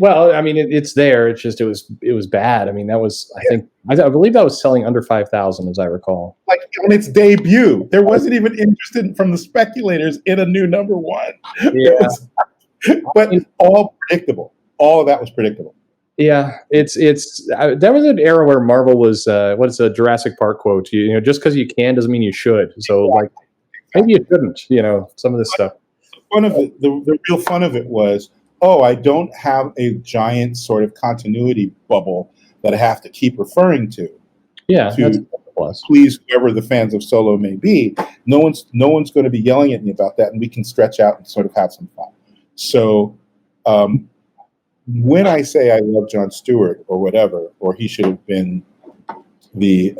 Well, I mean, it's there. It's just it was bad. I mean, that was I believe that was selling under 5,000, as I recall. Like on its debut, there wasn't even interest from the speculators in a new number one. Yeah. But all predictable. All of that was predictable. Yeah, that was an era where Marvel was what is a Jurassic Park quote? You know, just because you can doesn't mean you should. So like, maybe you shouldn't. You know, some of this stuff. The real fun of it was, oh, I don't have a giant sort of continuity bubble that I have to keep referring to. Yeah, that's a plus. Please whoever the fans of Solo may be. No one's going to be yelling at me about that, and we can stretch out and sort of have some fun. So. When I say I love Jon Stewart or whatever, or he should have been the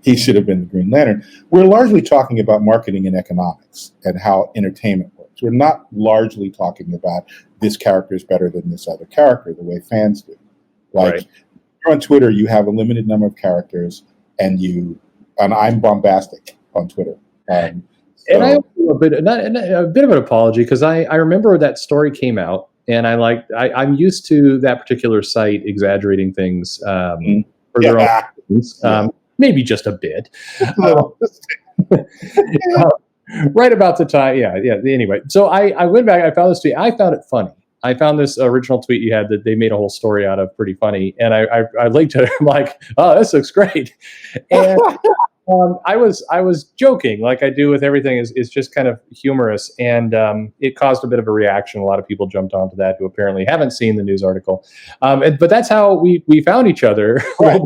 Green Lantern, we're largely talking about marketing and economics and how entertainment works. We're not largely talking about this character is better than this other character the way fans do. Like on Twitter, you have a limited number of characters, and I'm bombastic on Twitter. And I owe a bit of an apology, because I remember that story came out. And I'm used to that particular site exaggerating things for their own reasons, maybe just a bit. Right about the time, yeah. Anyway, so I went back. I found this tweet. I found it funny. I found this original tweet you had that they made a whole story out of, pretty funny. And I linked to it. I'm like, oh, this looks great. And I was joking, like I do with everything. Is just kind of humorous, and it caused a bit of a reaction. A lot of people jumped onto that who apparently haven't seen the news article. But that's how we found each other. Right.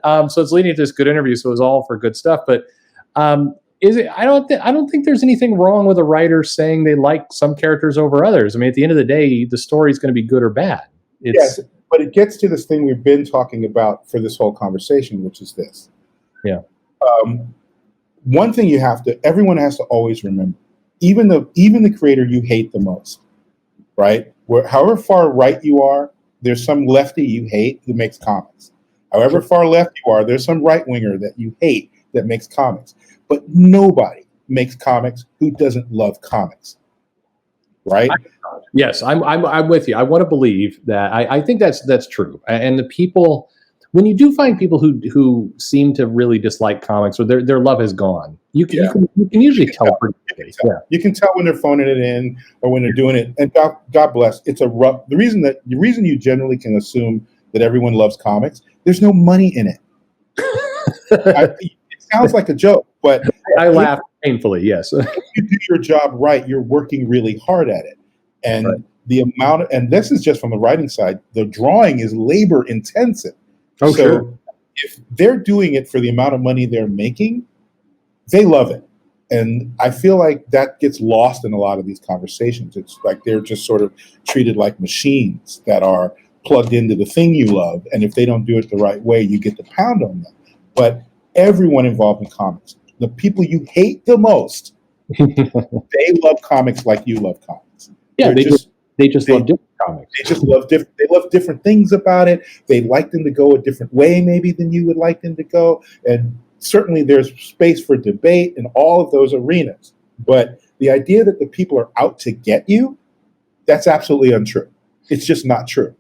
So it's leading to this good interview. So it was all for good stuff. But I don't think there's anything wrong with a writer saying they like some characters over others. I mean, at the end of the day, the story is going to be good or bad. Yes, but it gets to this thing we've been talking about for this whole conversation, which is this. Yeah. One thing everyone has to always remember, even the creator you hate the most, right? However far right you are, there's some lefty you hate who makes comics. However far left you are, there's some right winger that you hate that makes comics. But nobody makes comics who doesn't love comics, right? Yes, I'm with you. I want to believe that. I think that's true. And the people when you do find people who seem to really dislike comics or their love has gone, you can usually tell pretty quickly. Yeah. You can tell when they're phoning it in or when they're doing it. And God bless. It's a rough. The reason you generally can assume that everyone loves comics, there's no money in it. It sounds like a joke, but I laugh painfully. Yes. If you do your job right, you're working really hard at it, and the amount. And this is just from the writing side. The drawing is labor intensive. Oh, so sure. If they're doing it for the amount of money they're making, they love it. And I feel like that gets lost in a lot of these conversations. It's like they're just sort of treated like machines that are plugged into the thing you love. And if they don't do it the right way, you get the pound on them. But everyone involved in comics, the people you hate the most, they love comics like you love comics. Yeah, they just love different comics. They just love different. They love different things about it. They like them to go a different way, maybe than you would like them to go. And certainly, there's space for debate in all of those arenas. But the idea that the people are out to get you—that's absolutely untrue. It's just not true.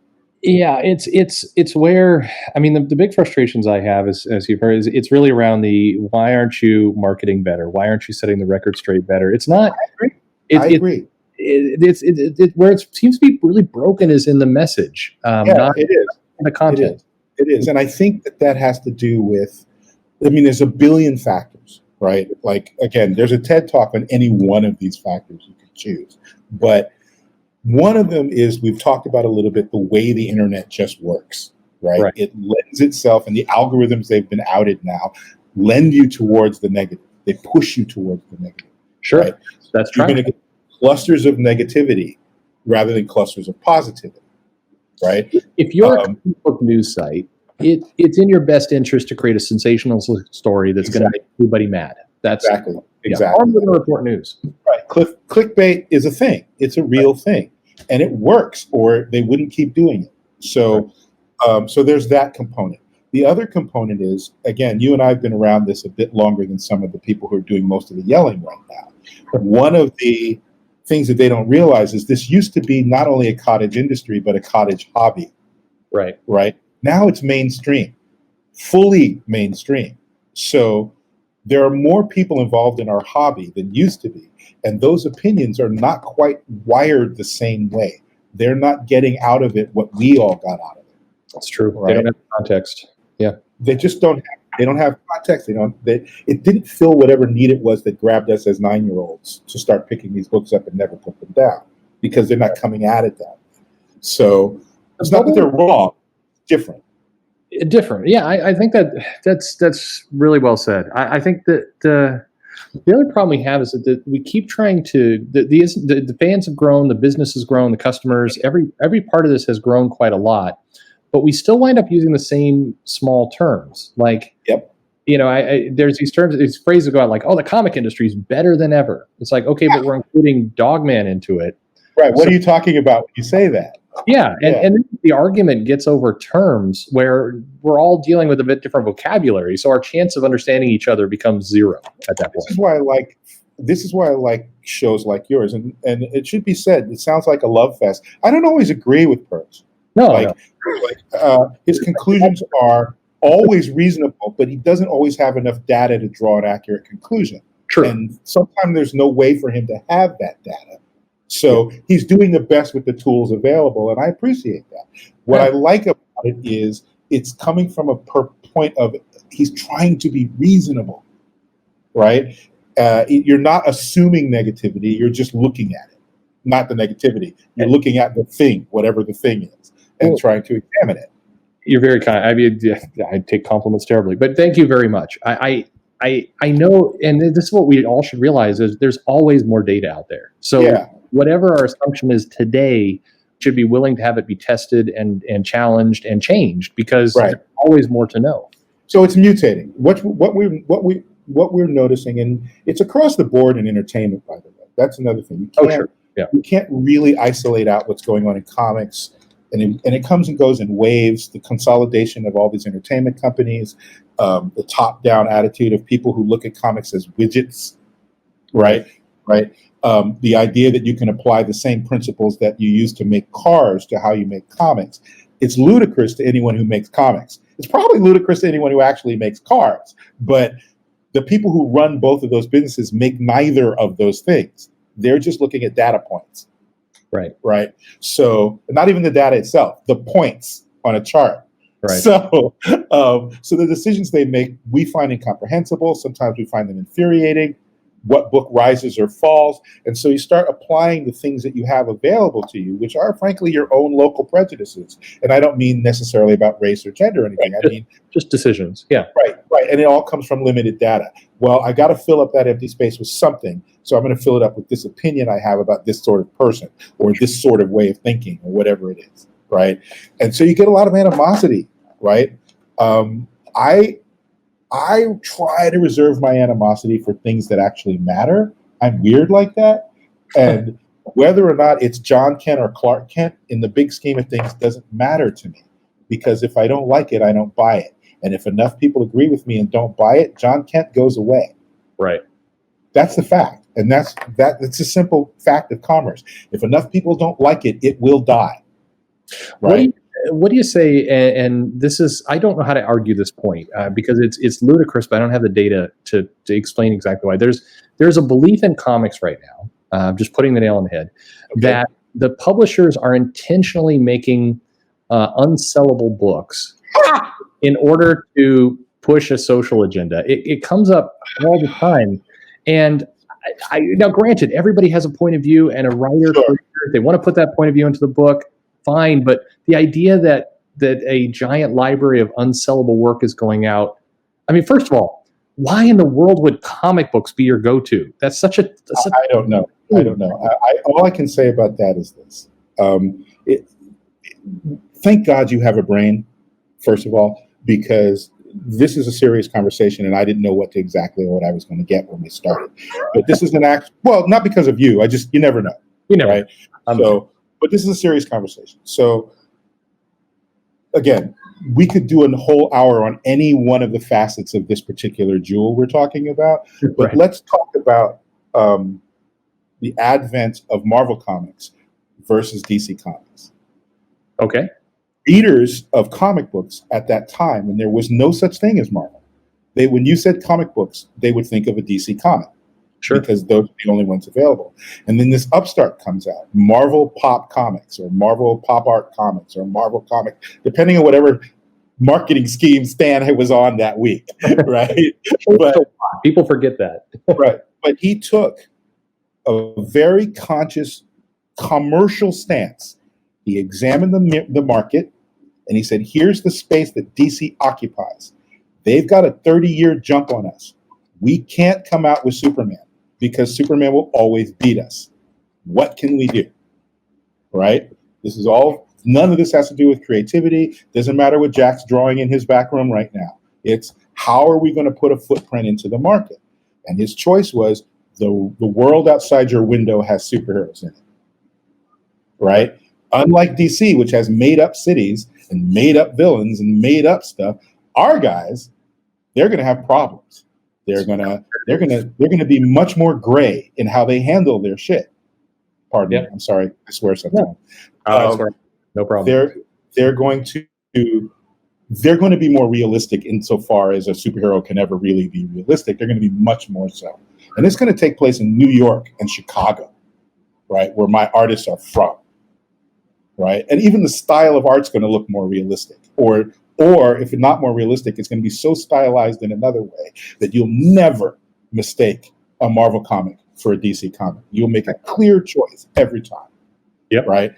Yeah, it's where, I mean, the big frustrations I have is, as you've heard, is it's really around the why aren't you marketing better? Why aren't you setting the record straight better? It's not. I agree. It's where it seems to be really broken is in the message. Not it is in the content. It is, and I think that has to do with. I mean, there's a billion factors, right? Like again, there's a TED Talk on any one of these factors you could choose, but one of them is we've talked about a little bit the way the internet just works, right? It lends itself, and the algorithms they've been outed now lend you towards the negative. They push you towards the negative. Sure, right? that's true. You're going to get clusters of negativity rather than clusters of positivity, right? If you're a comic book news site, it's in your best interest to create a sensational story that's going to make everybody mad. That's exactly. Or going to report news. Right. Clickbait is a thing. It's a real thing, and it works, or they wouldn't keep doing it. So, so there's that component. The other component is, again, you and I have been around this a bit longer than some of the people who are doing most of the yelling right now. One of the things that they don't realize is this used to be not only a cottage industry, but a cottage hobby. Right. Right. Now it's mainstream, fully mainstream. So there are more people involved in our hobby than used to be. And those opinions are not quite wired the same way. They're not getting out of it what we all got out of it. That's true. Right? They don't have context. Yeah. They just don't have context. It didn't fill whatever need it was that grabbed us as 9-year-olds to start picking these books up and never put them down because they're not coming at it that way. So it's not that they're wrong. Different. Yeah, I think that's really well said. I think that the other problem we have is that we keep trying to the fans have grown, the business has grown, the customers, every part of this has grown quite a lot, but we still wind up using the same small terms. Like, there's these terms, these phrases go out like, "Oh, the comic industry is better than ever." It's like, okay, but we're including Dogman into it. Right. What are you talking about when you say that? Yeah, and then the argument gets over terms where we're all dealing with a bit different vocabulary, so our chance of understanding each other becomes zero at that point. This is why I like shows like yours, and it should be said, it sounds like a love fest. I don't always agree with Perch. No. His conclusions are always reasonable, but he doesn't always have enough data to draw an accurate conclusion. True. And sometimes there's no way for him to have that data. So he's doing the best with the tools available, and I appreciate that. What I like about it is it's coming from a point of he's trying to be reasonable, right? You're not assuming negativity, you're just looking at it, not the negativity. You're looking at the thing, whatever the thing is, and trying to examine it. You're very kind. I mean, I take compliments terribly, but thank you very much. I know, and this is what we all should realize, is there's always more data out there. So whatever our assumption is today, should be willing to have it be tested and challenged and changed because there's always more to know. So it's mutating. What we're noticing, and it's across the board in entertainment, by the way. That's another thing. You can't really isolate out what's going on in comics, and it comes and goes in waves. The consolidation of all these entertainment companies, the top-down attitude of people who look at comics as widgets, right? The idea that you can apply the same principles that you use to make cars to how you make comics. It's ludicrous to anyone who makes comics. It's probably ludicrous to anyone who actually makes cars, but the people who run both of those businesses make neither of those things. They're just looking at data points. Right. So not even the data itself, the points on a chart. Right. So the decisions they make, we find incomprehensible. Sometimes we find them infuriating. What book rises or falls? And so you start applying the things that you have available to you, which are frankly your own local prejudices. And I don't mean necessarily about race or gender or anything. I mean just decisions. Yeah. Right. And it all comes from limited data. Well, I got to fill up that empty space with something. So I'm going to fill it up with this opinion I have about this sort of person or this sort of way of thinking or whatever it is. Right. And so you get a lot of animosity. Right. I try to reserve my animosity for things that actually matter. I'm weird like that. And whether or not it's John Kent or Clark Kent, in the big scheme of things, doesn't matter to me. Because if I don't like it, I don't buy it. And if enough people agree with me and don't buy it, John Kent goes away. Right. That's the fact. And it's a simple fact of commerce. If enough people don't like it, it will die. Right. What do you say? And this is, I don't know how to argue this point because it's ludicrous, but I don't have the data to explain exactly why. There's a belief in comics right now, just putting the nail on the head, that the publishers are intentionally making unsellable books in order to push a social agenda. It comes up all the time. And now, granted, everybody has a point of view, and a writer, if they want to put that point of view into the book, fine, but the idea that a giant library of unsellable work is going out, I mean, first of all, why in the world would comic books be your go-to? That's such a... I don't know. All I can say about that is this. Thank God you have a brain, first of all, because this is a serious conversation, and I didn't know what I was going to get when we started. But this is an act. Well, not because of you. You never know. Right? But this is a serious conversation. So, again, we could do a whole hour on any one of the facets of this particular jewel we're talking about. But let's talk about the advent of Marvel Comics versus DC Comics. Okay. Readers of comic books at that time, when there was no such thing as Marvel, when you said comic books, they would think of a DC comic. Sure. Because those are the only ones available. And then this upstart comes out, Marvel Pop Comics or Marvel Pop Art Comics or Marvel Comics, depending on whatever marketing scheme Stan was on that week, right? But people forget that. Right. But he took a very conscious commercial stance. He examined the market and he said, here's the space that DC occupies. They've got a 30-year jump on us. We can't come out with Superman, because Superman will always beat us. What can we do? Right? None of this has to do with creativity. Doesn't matter what Jack's drawing in his back room right now. It's how are we going to put a footprint into the market? And his choice was the world outside your window has superheroes in it. Right? Unlike DC, which has made up cities and made up villains and made up stuff, our guys, they're going to have problems. They're gonna be much more gray in how they handle their shit. Pardon me. I'm sorry. I swear sometimes. No problem. They're going to be more realistic insofar as a superhero can ever really be realistic. They're going to be much more so, and it's going to take place in New York and Chicago, right, where my artists are from, right, and even the style of art's going to look more realistic, or if it's not more realistic, it's going to be so stylized in another way that you'll never mistake a Marvel comic for a DC comic. You'll make a clear choice every time. Yep. Right?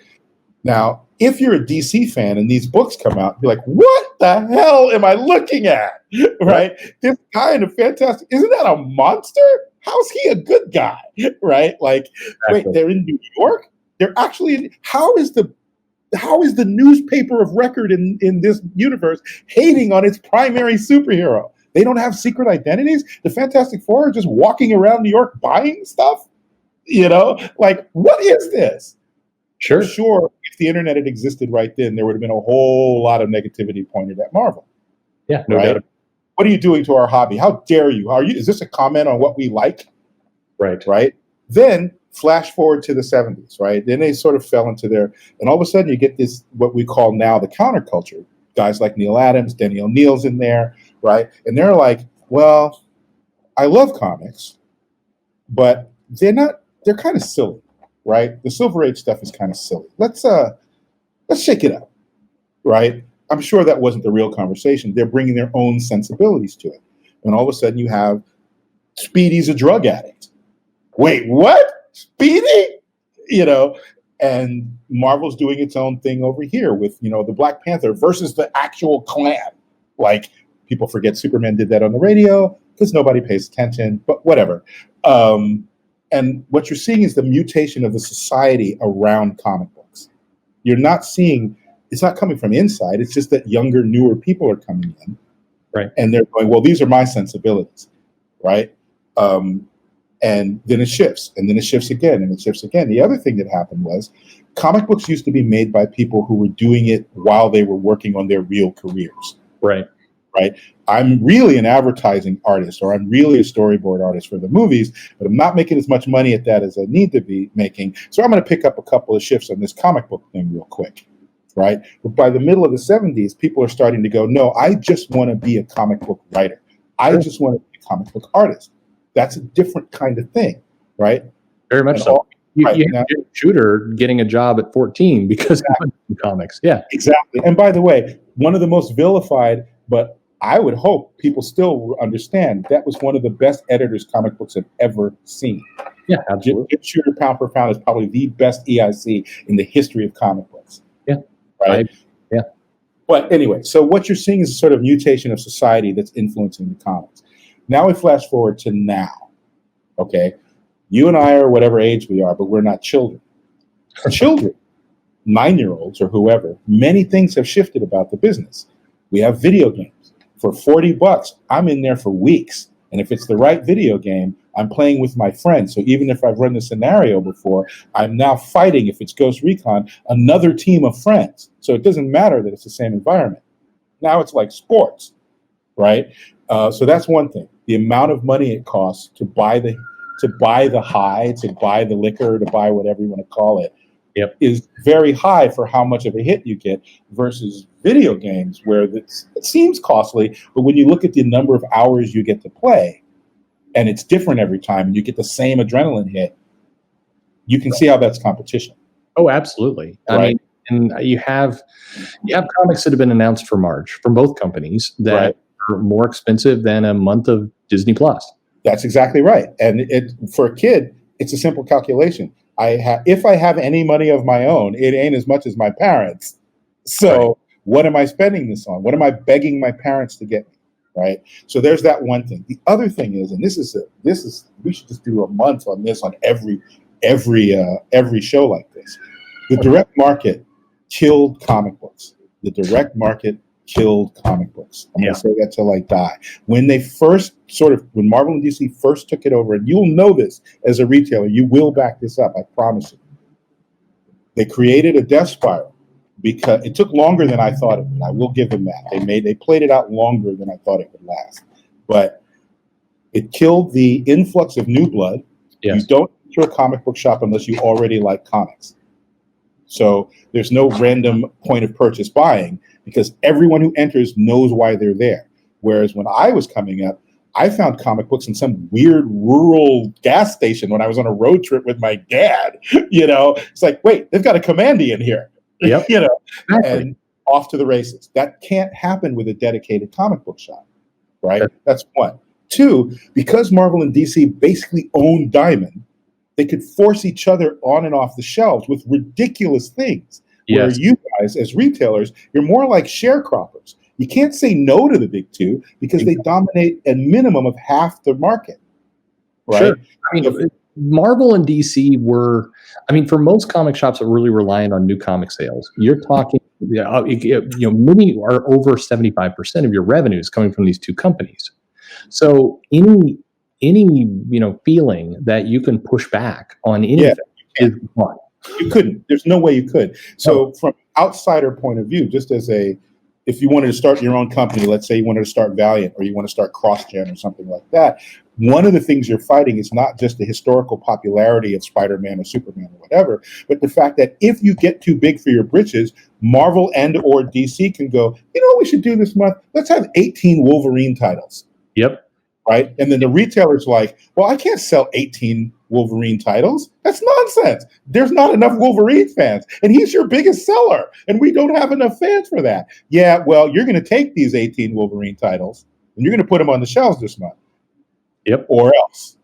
Now, if you're a DC fan and these books come out, you're like, what the hell am I looking at? Right? This guy in a fantastic, isn't that a monster? How's he a good guy? Right? Like, wait, they're in New York? They're actually, how is the newspaper of record in this universe hating on its primary superhero? They don't have secret identities. The Fantastic Four are just walking around New York buying stuff. Like, what is this? Sure. If the internet had existed right then, there would have been a whole lot of negativity pointed at Marvel. Yeah, no doubt. What are you doing to our hobby? How dare you? Is this a comment on what we like? Right. Then flash forward to the 70s, right? Then they sort of fell into and all of a sudden you get this, what we call now the counterculture guys like Neil Adams, Denny O'Neill's in there, right? And they're like, well, I love comics, but they're kind of silly, right? The Silver Age stuff is kind of silly. Let's shake it up, right? I'm sure that wasn't the real conversation. They're bringing their own sensibilities to it. And all of a sudden you have Speedy's a drug addict. Wait, what? Speedy? And Marvel's doing its own thing over here with, the Black Panther versus the actual Klan. Like, people forget Superman did that on the radio because nobody pays attention, but whatever. And what you're seeing is the mutation of the society around comic books. You're not seeing, it's not coming from inside. It's just that younger, newer people are coming in. Right. And they're going, well, these are my sensibilities. Right. And then it shifts, and then it shifts again, and it shifts again. The other thing that happened was comic books used to be made by people who were doing it while they were working on their real careers. Right. Right. I'm really an advertising artist, or I'm really a storyboard artist for the movies, but I'm not making as much money at that as I need to be making. So I'm going to pick up a couple of shifts on this comic book thing real quick. Right. But by the middle of the 70s, people are starting to go, no, I just want to be a comic book writer. I just want to be a comic book artist. That's a different kind of thing, right? Very much so. You have Jim Shooter getting a job at 14 because of comics. Yeah, exactly. And by the way, one of the most vilified, but I would hope people still understand, that was one of the best editors comic books have ever seen. Yeah, absolutely. Jim Shooter, pound for pound, is probably the best EIC in the history of comic books. Yeah. Right? Yeah. But anyway, so what you're seeing is a sort of mutation of society that's influencing the comics. Now we flash forward to now, okay? You and I are whatever age we are, but we're not children. Children, 9-year-olds or whoever, many things have shifted about the business. We have video games. For $40, I'm in there for weeks. And if it's the right video game, I'm playing with my friends. So even if I've run the scenario before, I'm now fighting, if it's Ghost Recon, another team of friends. So it doesn't matter that it's the same environment. Now it's like sports, right? So that's one thing. The amount of money it costs to buy the high, to buy the liquor, to buy whatever you want to call it, is very high for how much of a hit you get versus video games where it seems costly, but when you look at the number of hours you get to play, and it's different every time, and you get the same adrenaline hit, you can see how that's competition. Oh, absolutely. Right. I mean, and you have comics that have been announced for March from both companies that are more expensive than a month of Disney Plus. That's exactly right. And for a kid, it's a simple calculation. If I have any money of my own, it ain't as much as my parents. So what am I spending this on? What am I begging my parents to get me? Right. So there's that one thing. The other thing is, and this is we should just do a month on this on every show like this. The direct market killed comic books. The direct market killed comic books. I'm going to say that till I die. When they first when Marvel and DC first took it over, and you'll know this as a retailer, you will back this up, I promise you. They created a death spiral because it took longer than I thought it would. I will give them that. They played it out longer than I thought it would last. But it killed the influx of new blood. Yes. You don't enter a comic book shop unless you already like comics. So there's no random point of purchase buying because everyone who enters knows why they're there. Whereas when I was coming up, I found comic books in some weird rural gas station when I was on a road trip with my dad. It's like, wait, they've got a Commandy in here. Yep. Exactly. And off to the races. That can't happen with a dedicated comic book shop, right? That's one. Two, because Marvel and DC basically own Diamond, they could force each other on and off the shelves with ridiculous things. Where you guys, as retailers, you're more like sharecroppers. You can't say no to the big two because they dominate a minimum of half the market, right? Sure. I mean, Marvel and DC were, for most comic shops that really reliant on new comic sales, you're talking, many are over 75% of your revenue is coming from these two companies. So any feeling that you can push back on anything is gone. You couldn't. There's no way you could. So from outsider point of view, just as a if you wanted to start your own company, let's say you wanted to start Valiant or you want to start CrossGen or something like that, one of the things you're fighting is not just the historical popularity of Spider-Man or Superman or whatever, but the fact that if you get too big for your britches, Marvel and or DC can go, you know what we should do this month? Let's have 18 Wolverine titles. Yep. Right? And then the retailer's like, well, I can't sell 18 Wolverine titles. That's nonsense. There's not enough Wolverine fans. And he's your biggest seller. And we don't have enough fans for that. Yeah, well, you're going to take these 18 Wolverine titles and you're going to put them on the shelves this month. Yep. Or else.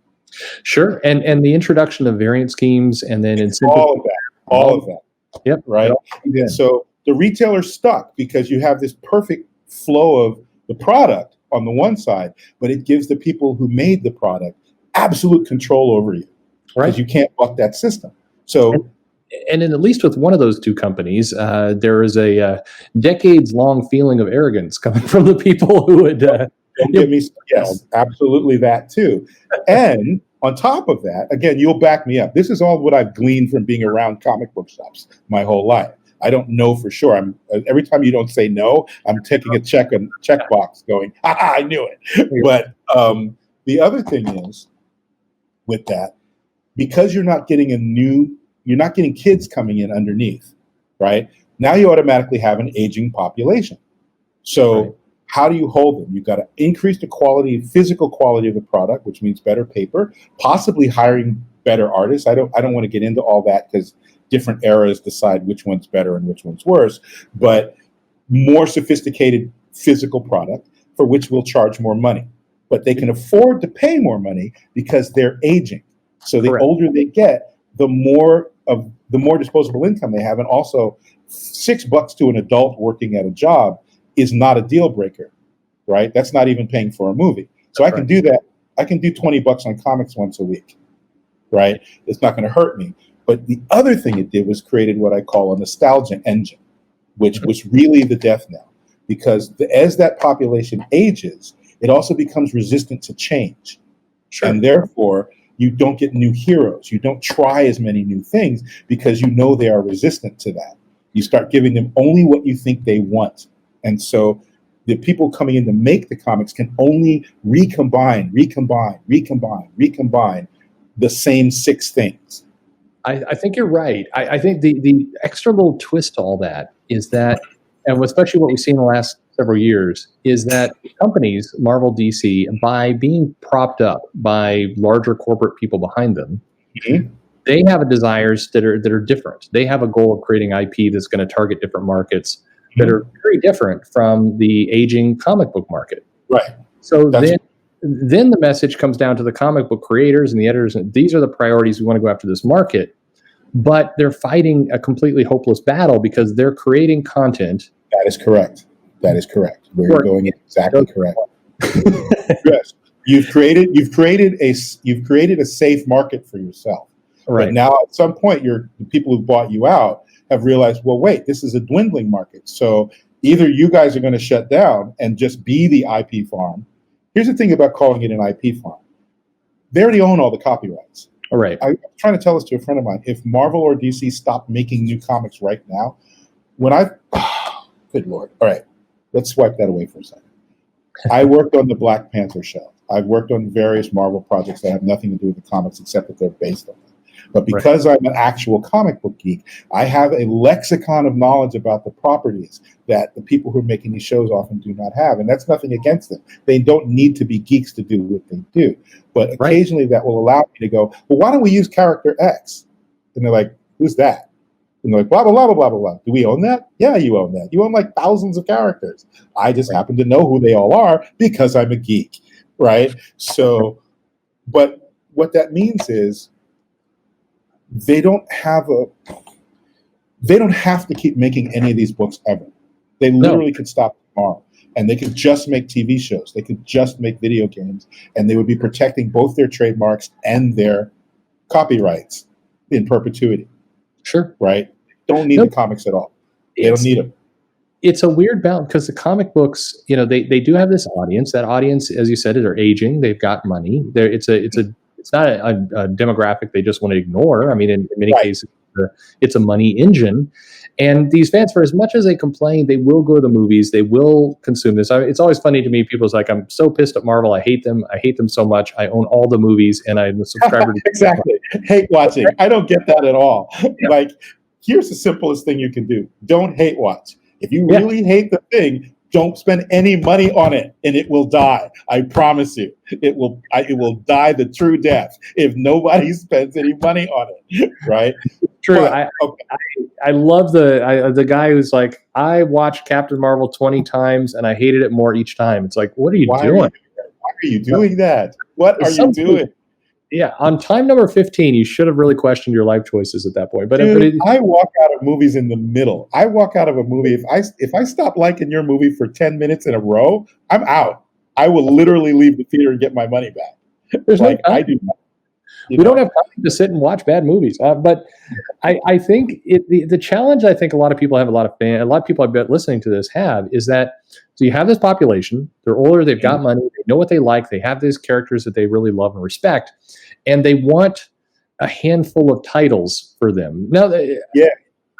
Sure. And the introduction of variant schemes and then all of that. All of that. Yep. Right? And so the retailer's stuck because you have this perfect flow of the product on the one side, but it gives the people who made the product absolute control over you. Right. Because you can't buck that system. So, and at least with one of those two companies, there is a decades-long feeling of arrogance coming from the people who would. Don't get me. Yes, absolutely that too. And on top of that, again, you'll back me up. This is all what I've gleaned from being around comic book shops my whole life. I don't know for sure. Every time you don't say no, I'm taking a checkbox going, I knew it. But the other thing is with that, because you're not getting kids coming in underneath, right? Now you automatically have an aging population. So how do you hold them? You've got to increase the quality, physical quality of the product, which means better paper, possibly hiring better artists. I don't want to get into all that because different eras decide which one's better and which one's worse, but more sophisticated physical product for which we'll charge more money. But they can afford to pay more money because they're aging. So the older they get, the more disposable income they have. And also $6 to an adult working at a job is not a deal breaker, right? That's not even paying for a movie. So I can do that. I can do $20 on comics once a week, right? It's not going to hurt me. But the other thing it did was created what I call a nostalgia engine, which was really the death knell. Because as that population ages, it also becomes resistant to change. Sure. And therefore, you don't get new heroes. You don't try as many new things because you know they are resistant to that. You start giving them only what you think they want. And so the people coming in to make the comics can only recombine the same 6 things. I think you're right. I think the extra little twist to all that is that, and especially what we've seen in the last several years, is that companies, Marvel, DC, by being propped up by larger corporate people behind them, they have desires that are different. They have a goal of creating IP that's going to target different markets that are very different from the aging comic book market. Right. So then the message comes down to the comic book creators and the editors, and these are the priorities we want to go after this market. But they're fighting a completely hopeless battle because they're creating content. That is correct. We're going exactly correct. Yes. You've created a safe market for yourself. Right. But now at some point the people who bought you out have realized, well, wait, this is a dwindling market. So either you guys are going to shut down and just be the IP farm. Here's the thing about calling it an IP farm. They already own all the copyrights. All right. I was trying to tell this to a friend of mine. If Marvel or DC stopped making new comics right now, good Lord. All right. Let's swipe that away for a second. I worked on the Black Panther show. I've worked on various Marvel projects that have nothing to do with the comics except that they're based on them. But because I'm an actual comic book geek, I have a lexicon of knowledge about the properties that the people who are making these shows often do not have. And that's nothing against them. They don't need to be geeks to do what they do. But occasionally that will allow me to go, well, why don't we use character X? And they're like, who's that? And they're like, blah, blah, blah, blah, blah, blah. Do we own that? Yeah, you own that. You own like thousands of characters. I just happen to know who they all are because I'm a geek, right? So, but what that means is, they don't have to keep making any of these books ever. They literally could stop tomorrow, and they could just make TV shows. They could just make video games, and they would be protecting both their trademarks and their copyrights in perpetuity. Sure. Right? Don't need the comics at all. They don't need them. It's a weird balance because the comic books, they do have this audience. That audience, as you said, are aging. They've got money. It's not a demographic they just want to ignore. I mean, in many cases, it's a money engine. And these fans, for as much as they complain, they will go to the movies, they will consume this. It's always funny to me. People's like, I'm so pissed at Marvel. I hate them. I hate them so much. I own all the movies, and I'm a subscriber to exactly. Hate watching. I don't get that at all. Like, here's the simplest thing you can do. Don't hate watch. If you really hate the thing, don't spend any money on it, and it will die. I promise you, it will die the true death if nobody spends any money on it. Right? True. But, I love the guy who's like, I watched Captain Marvel 20 times and I hated it more each time. It's like, what are you doing? Why are you doing that? What are you doing? Yeah, on time number 15, you should have really questioned your life choices at that point. But, dude, I walk out of movies in the middle. I walk out of a movie. If I stop liking your movie for 10 minutes in a row, I'm out. I will literally leave the theater and get my money back. There's like, I do not. We don't have time to sit and watch bad movies. But I think the challenge I think a lot of people have, a lot of people I bet listening to this have, is that so you have this population, they're older, they've got money, they know what they like, they have these characters that they really love and respect, and they want a handful of titles for them. Now,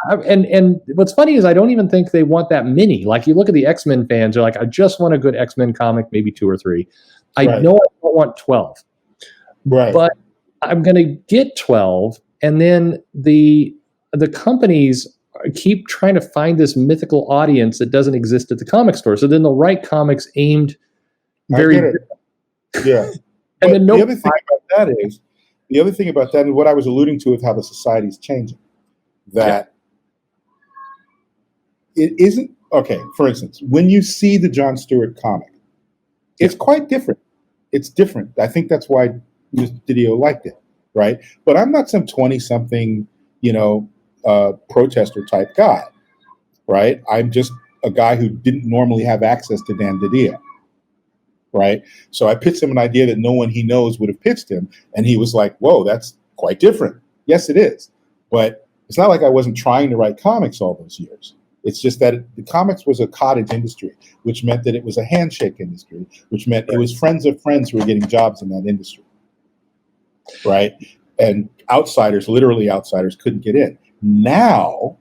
and what's funny is I don't even think they want that many. Like, you look at the X-Men fans, they're like, I just want a good X-Men comic, maybe 2 or 3. I know I don't want 12. Right. But I'm going to get 12, and then the companies keep trying to find this mythical audience that doesn't exist at the comic store. So then they'll write comics aimed very yeah. And then the other thing about that is what I was alluding to with how the society is changing. That it isn't okay. For instance, when you see the Jon Stewart comic, it's quite different. It's different. I think that's why Mr. Didio liked it, right? But I'm not some 20-something, protester type guy, right? I'm just a guy who didn't normally have access to Dan Didio, right? So I pitched him an idea that no one he knows would have pitched him, and he was like, whoa, that's quite different. Yes, it is. But it's not like I wasn't trying to write comics all those years. It's just that the comics was a cottage industry, which meant that it was a handshake industry, which meant it was friends of friends who were getting jobs in that industry. Right? And outsiders, literally outsiders, couldn't get in. Now,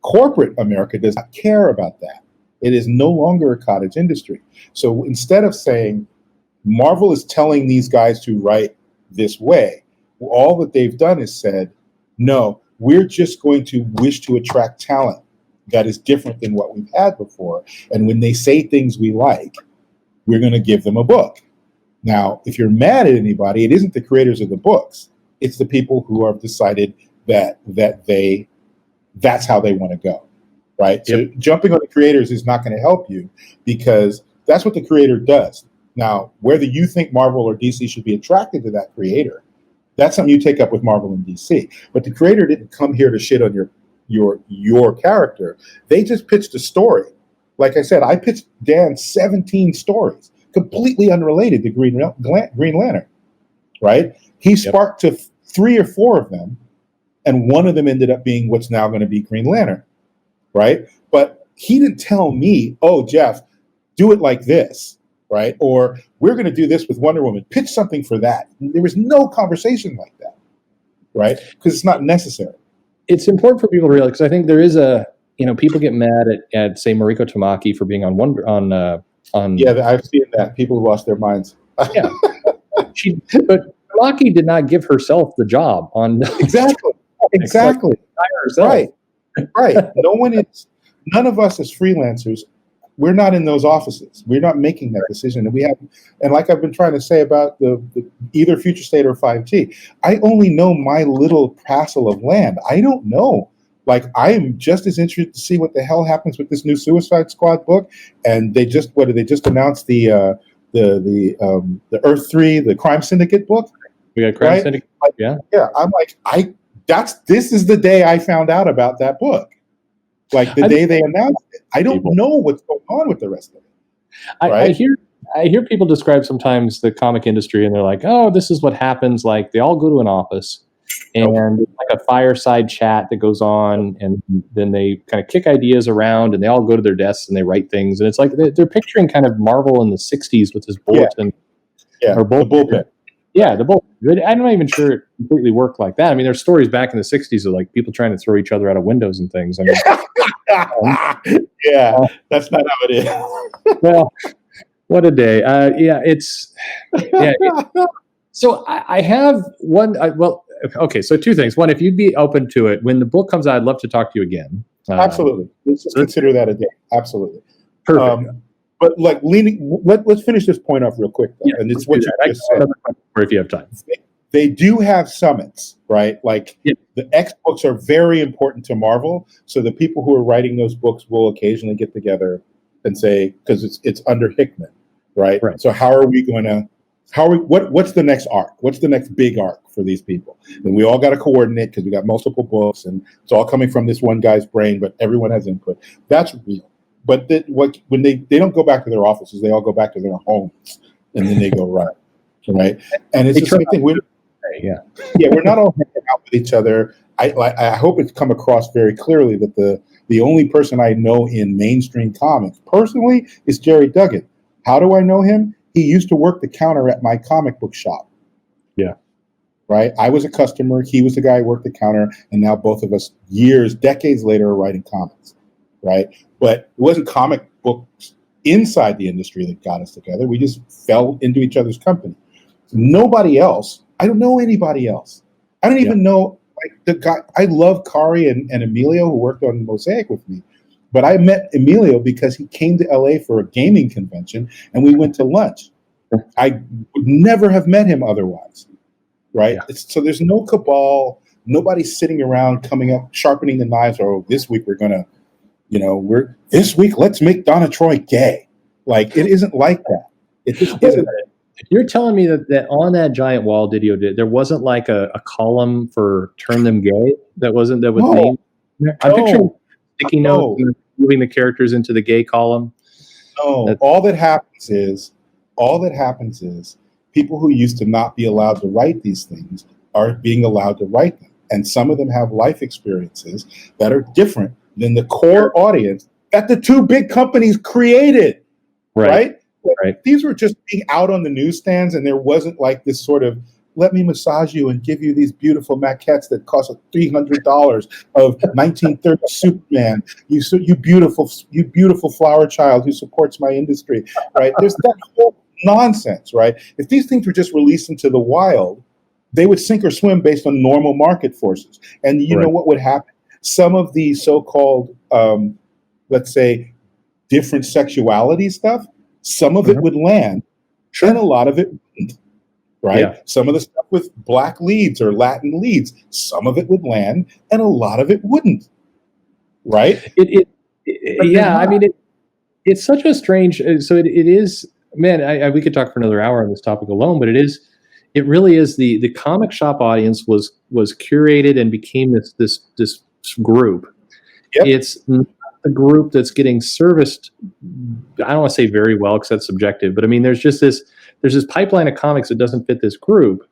corporate America does not care about that. It is no longer a cottage industry. So instead of saying, Marvel is telling these guys to write this way, all that they've done is said, no, we're just going to wish to attract talent that is different than what we've had before. And when they say things we like, we're going to give them a book. Now, if you're mad at anybody, it isn't the creators of the books. It's the people who have decided that that's how they want to go, right? Yep. So jumping on the creators is not going to help you, because that's what the creator does. Now, whether you think Marvel or DC should be attracted to that creator, that's something you take up with Marvel and DC. But the creator didn't come here to shit on your character. They just pitched a story. Like I said, I pitched Dan 17 stories, completely unrelated to Green Lantern, right? He sparked to 3 or 4 of them, and one of them ended up being what's now going to be Green Lantern, right? But he didn't tell me, oh, Jeff, do it like this, right? Or we're going to do this with Wonder Woman. Pitch something for that. There was no conversation like that, right? Because it's not necessary. It's important for people to realize, because I think there is people get mad at say Mariko Tamaki for being on. Yeah, I've seen that. People have lost their minds. Yeah, but Tamaki did not give herself the job on. Exactly. Right. None of us as freelancers, we're not in those offices. We're not making that decision. And like I've been trying to say about the either Future State or 5G, I only know my little parcel of land. I don't know. Like, I am just as interested to see what the hell happens with this new Suicide Squad book. And they just announced the Earth 3, the Crime Syndicate book. We got Crime Syndicate. Yeah. I'm like, this is the day I found out about that book. Like the day they announced it. I don't know what's going on with the rest of it. Right? I hear people describe sometimes the comic industry, and they're like, oh, this is what happens. Like, they all go to an office, and like a fireside chat that goes on, and then they kind of kick ideas around, and they all go to their desks and they write things. And it's like they're picturing kind of Marvel in the 60s with this bulletin. Or bullpen. Yeah, the both. I'm not even sure it completely worked like that. I mean, there's stories back in the '60s of like people trying to throw each other out of windows and things. I mean, Yeah, that's not how it is. well, what a day. Yeah, it's yeah. So I have one. Well, okay. So two things. One, if you'd be open to it when the book comes out, I'd love to talk to you again. Absolutely. Let's just consider that a day. Absolutely. Perfect. But like let's finish this point off real quick, though. Yeah, and it's what you just said. Or if you have time. They do have summits, right? Like the X books are very important to Marvel. So the people who are writing those books will occasionally get together and say, because it's under Hickman, right? So what's the next arc? What's the next big arc for these people? And we all got to coordinate because we got multiple books and it's all coming from this one guy's brain, but everyone has input. That's real. But when they don't go back to their offices, they all go back to their homes and then they go right. And it's the same thing. We're not all hanging out with each other. I hope it's come across very clearly that the only person I know in mainstream comics personally is Jerry Duggan. How do I know him? He used to work the counter at my comic book shop. Yeah. Right? I was a customer. He was the guy who worked the counter. And now both of us, decades later, are writing comics. Right? But it wasn't comic books inside the industry that got us together. We just fell into each other's company. Nobody else. I don't know anybody else. I don't even know the guy. I love Kari and Emilio who worked on Mosaic with me. But I met Emilio because he came to LA for a gaming convention and we went to lunch. I would never have met him otherwise. Right? Yeah. So there's no cabal. Nobody's sitting around coming up, sharpening the knives. Or this week we're going to, this week let's make Donna Troy gay. Like, it isn't like that. It just isn't. You're telling me that on that giant wall Didio did, there wasn't like a column for turn them gay? That was named? I'm picturing sticky notes moving the characters into the gay column. No, all that happens is people who used to not be allowed to write these things are being allowed to write them. And some of them have life experiences that are different than the core audience that the two big companies created. Right? These were just being out on the newsstands, and there wasn't like this sort of, let me massage you and give you these beautiful maquettes that cost $300 of 1930 Superman. You beautiful flower child who supports my industry, right? There's that whole nonsense, right? If these things were just released into the wild, they would sink or swim based on normal market forces. And you know what would happen? Some of the so-called, let's say, different sexuality stuff, some of it would land, and a lot of it wouldn't. Right? Yeah. Some of the stuff with black leads or Latin leads, some of it would land and a lot of it wouldn't. Right? I mean, it's such a strange, so it is, man, we could talk for another hour on this topic alone, but it really is the comic shop audience was curated and became this group. Yep. It's a group that's getting serviced, I don't want to say very well because that's subjective, but I mean, there's this pipeline of comics that doesn't fit this group.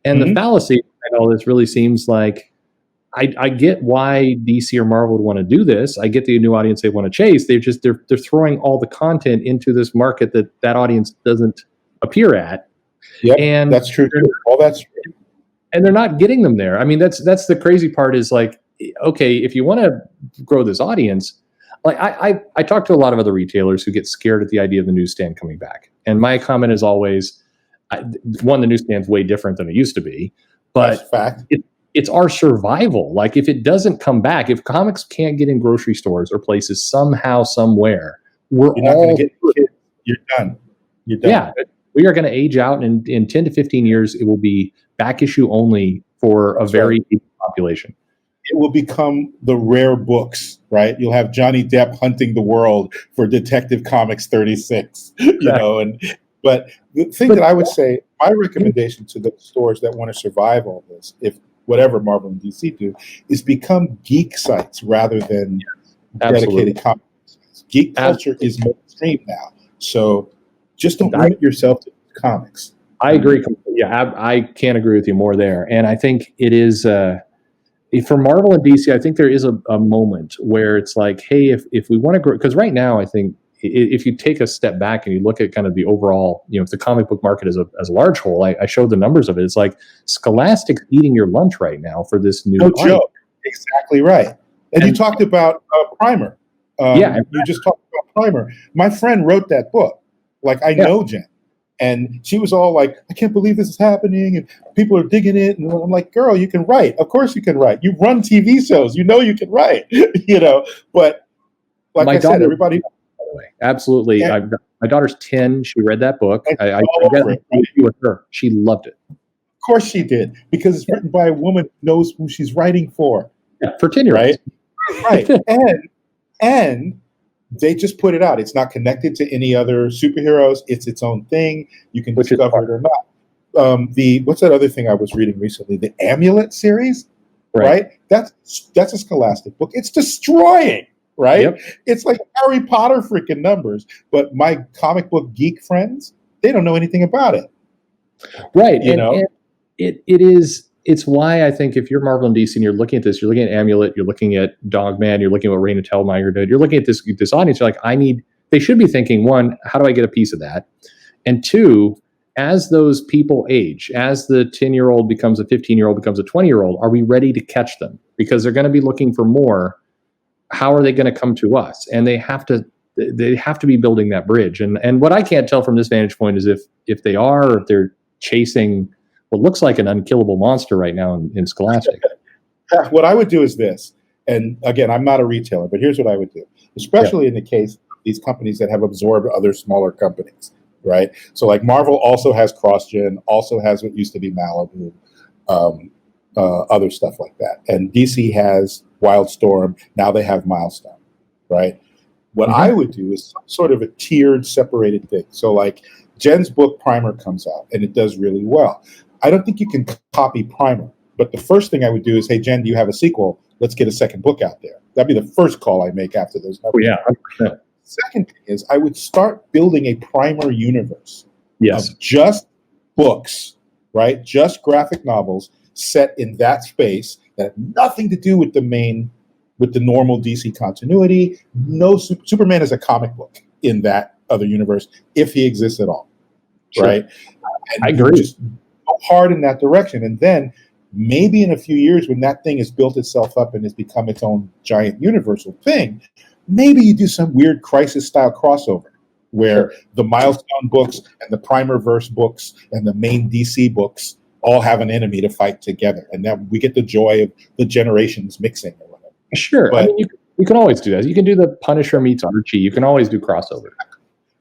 And the fallacy in all this really seems like, I get why DC or Marvel would want to do this. I get the new audience they want to chase. They're throwing all the content into this market that audience doesn't appear at. Yeah, and that's true. All that's true. And they're not getting them there. I mean, that's the crazy part is like, okay, if you want to grow this audience, like I talk to a lot of other retailers who get scared at the idea of the newsstand coming back. And my comment is always, the newsstand's way different than it used to be, but it's our survival. Like if it doesn't come back, if comics can't get in grocery stores or places somehow, somewhere, you're done. Yeah, we are going to age out, and in 10 to 15 years, it will be back issue only for a very deep population. It will become the rare books, right? You'll have Johnny Depp hunting the world for Detective Comics 36, but the thing that I would say, my recommendation to the stores that want to survive all this, if whatever Marvel and DC do, is become geek sites rather than dedicated comic sites. Geek culture is mainstream now. So just don't limit yourself to comics. I agree. Yeah, I can't agree with you more there. And I think it is, for Marvel and DC, I think there is a moment where it's like, hey, if we want to grow, because right now I think if you take a step back and you look at kind of the overall, if the comic book market as a large whole, I showed the numbers of it. It's like Scholastic's eating your lunch right now for this new. No joke. Exactly right. And you talked about Primer. You just talked about Primer. My friend wrote that book. Like, I know Jen. And she was all like, I can't believe this is happening, and people are digging it. And I'm like, girl, you can write. Of course you can write. You run TV shows. You know you can write. But like my daughter, said, everybody. By the way, absolutely. My daughter's 10. She read that book. I with her. She loved it. Of course she did, because it's written by a woman who knows who she's writing for. Yeah, for 10-year-olds. Right. And they just put it out. It's not connected to any other superheroes. It's its own thing. You can discover it or not. What's that other thing I was reading recently? The Amulet series, right? That's a Scholastic book. It's destroying, right? Yep. It's like Harry Potter freaking numbers. But my comic book geek friends, they don't know anything about it. Right. And it's why I think if you're Marvel and DC and you're looking at this, you're looking at Amulet, you're looking at Dogman, you're looking at what Raina Telgemeier did, you're looking at this audience, you're like, they should be thinking, one, how do I get a piece of that? And two, as those people age, as the 10-year-old becomes a 15-year-old, becomes a 20-year-old, are we ready to catch them? Because they're going to be looking for more. How are they going to come to us? And they have to be building that bridge. And what I can't tell from this vantage point is if they are, or if they're chasing what looks like an unkillable monster right now in Scholastic. What I would do is this, and again, I'm not a retailer, but here's what I would do, especially in the case of these companies that have absorbed other smaller companies, right? So like Marvel also has CrossGen, also has what used to be Malibu, other stuff like that. And DC has Wildstorm, now they have Milestone, right? What I would do is sort of a tiered, separated thing. So like Jen's book Primer comes out, and it does really well. I don't think you can copy Primer, but the first thing I would do is, hey, Jen, do you have a sequel? Let's get a second book out there. That'd be the first call I make after those numbers. Oh, yeah, 100%. Second thing is I would start building a Primer universe of just books, right? Just graphic novels set in that space that have nothing to do with the normal DC continuity. No, Superman is a comic book in that other universe, if he exists at all, right? And I agree. Just go hard in that direction, and then maybe in a few years, when that thing has built itself up and has become its own giant universal thing, maybe you do some weird Crisis-style crossover where the Milestone books and the Primerverse books and the main DC books all have an enemy to fight together, and then we get the joy of the generations mixing or whatever. Sure, but, you can always do that. You can do the Punisher meets Archie. You can always do crossover.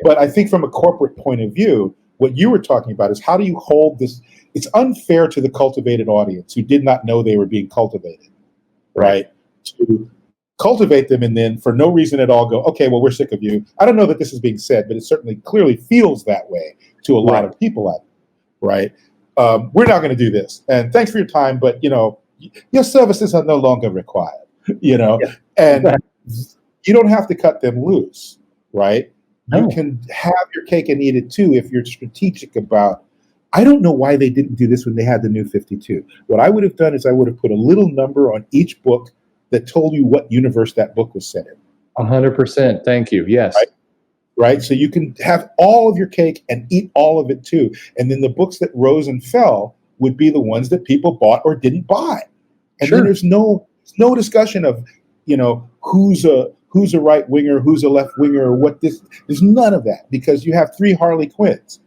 But I think from a corporate point of view, what you were talking about is, how do you hold this? It's unfair to the cultivated audience who did not know they were being cultivated, right? To cultivate them and then for no reason at all go, okay, well, we're sick of you. I don't know that this is being said, but it certainly clearly feels that way to a lot of people out there, right? We're not going to do this. And thanks for your time, but, your services are no longer required, and you don't have to cut them loose, right? No. You can have your cake and eat it too if you're strategic about, I don't know why they didn't do this when they had the New 52. What I would have done is I would have put a little number on each book that told you what universe that book was set in. 100%. Thank you. Yes. Right? So you can have all of your cake and eat all of it too. And then the books that rose and fell would be the ones that people bought or didn't buy. And then there's no discussion of, who's a right winger, who's a left winger, or there's none of that, because you have 3 Harley Quinns.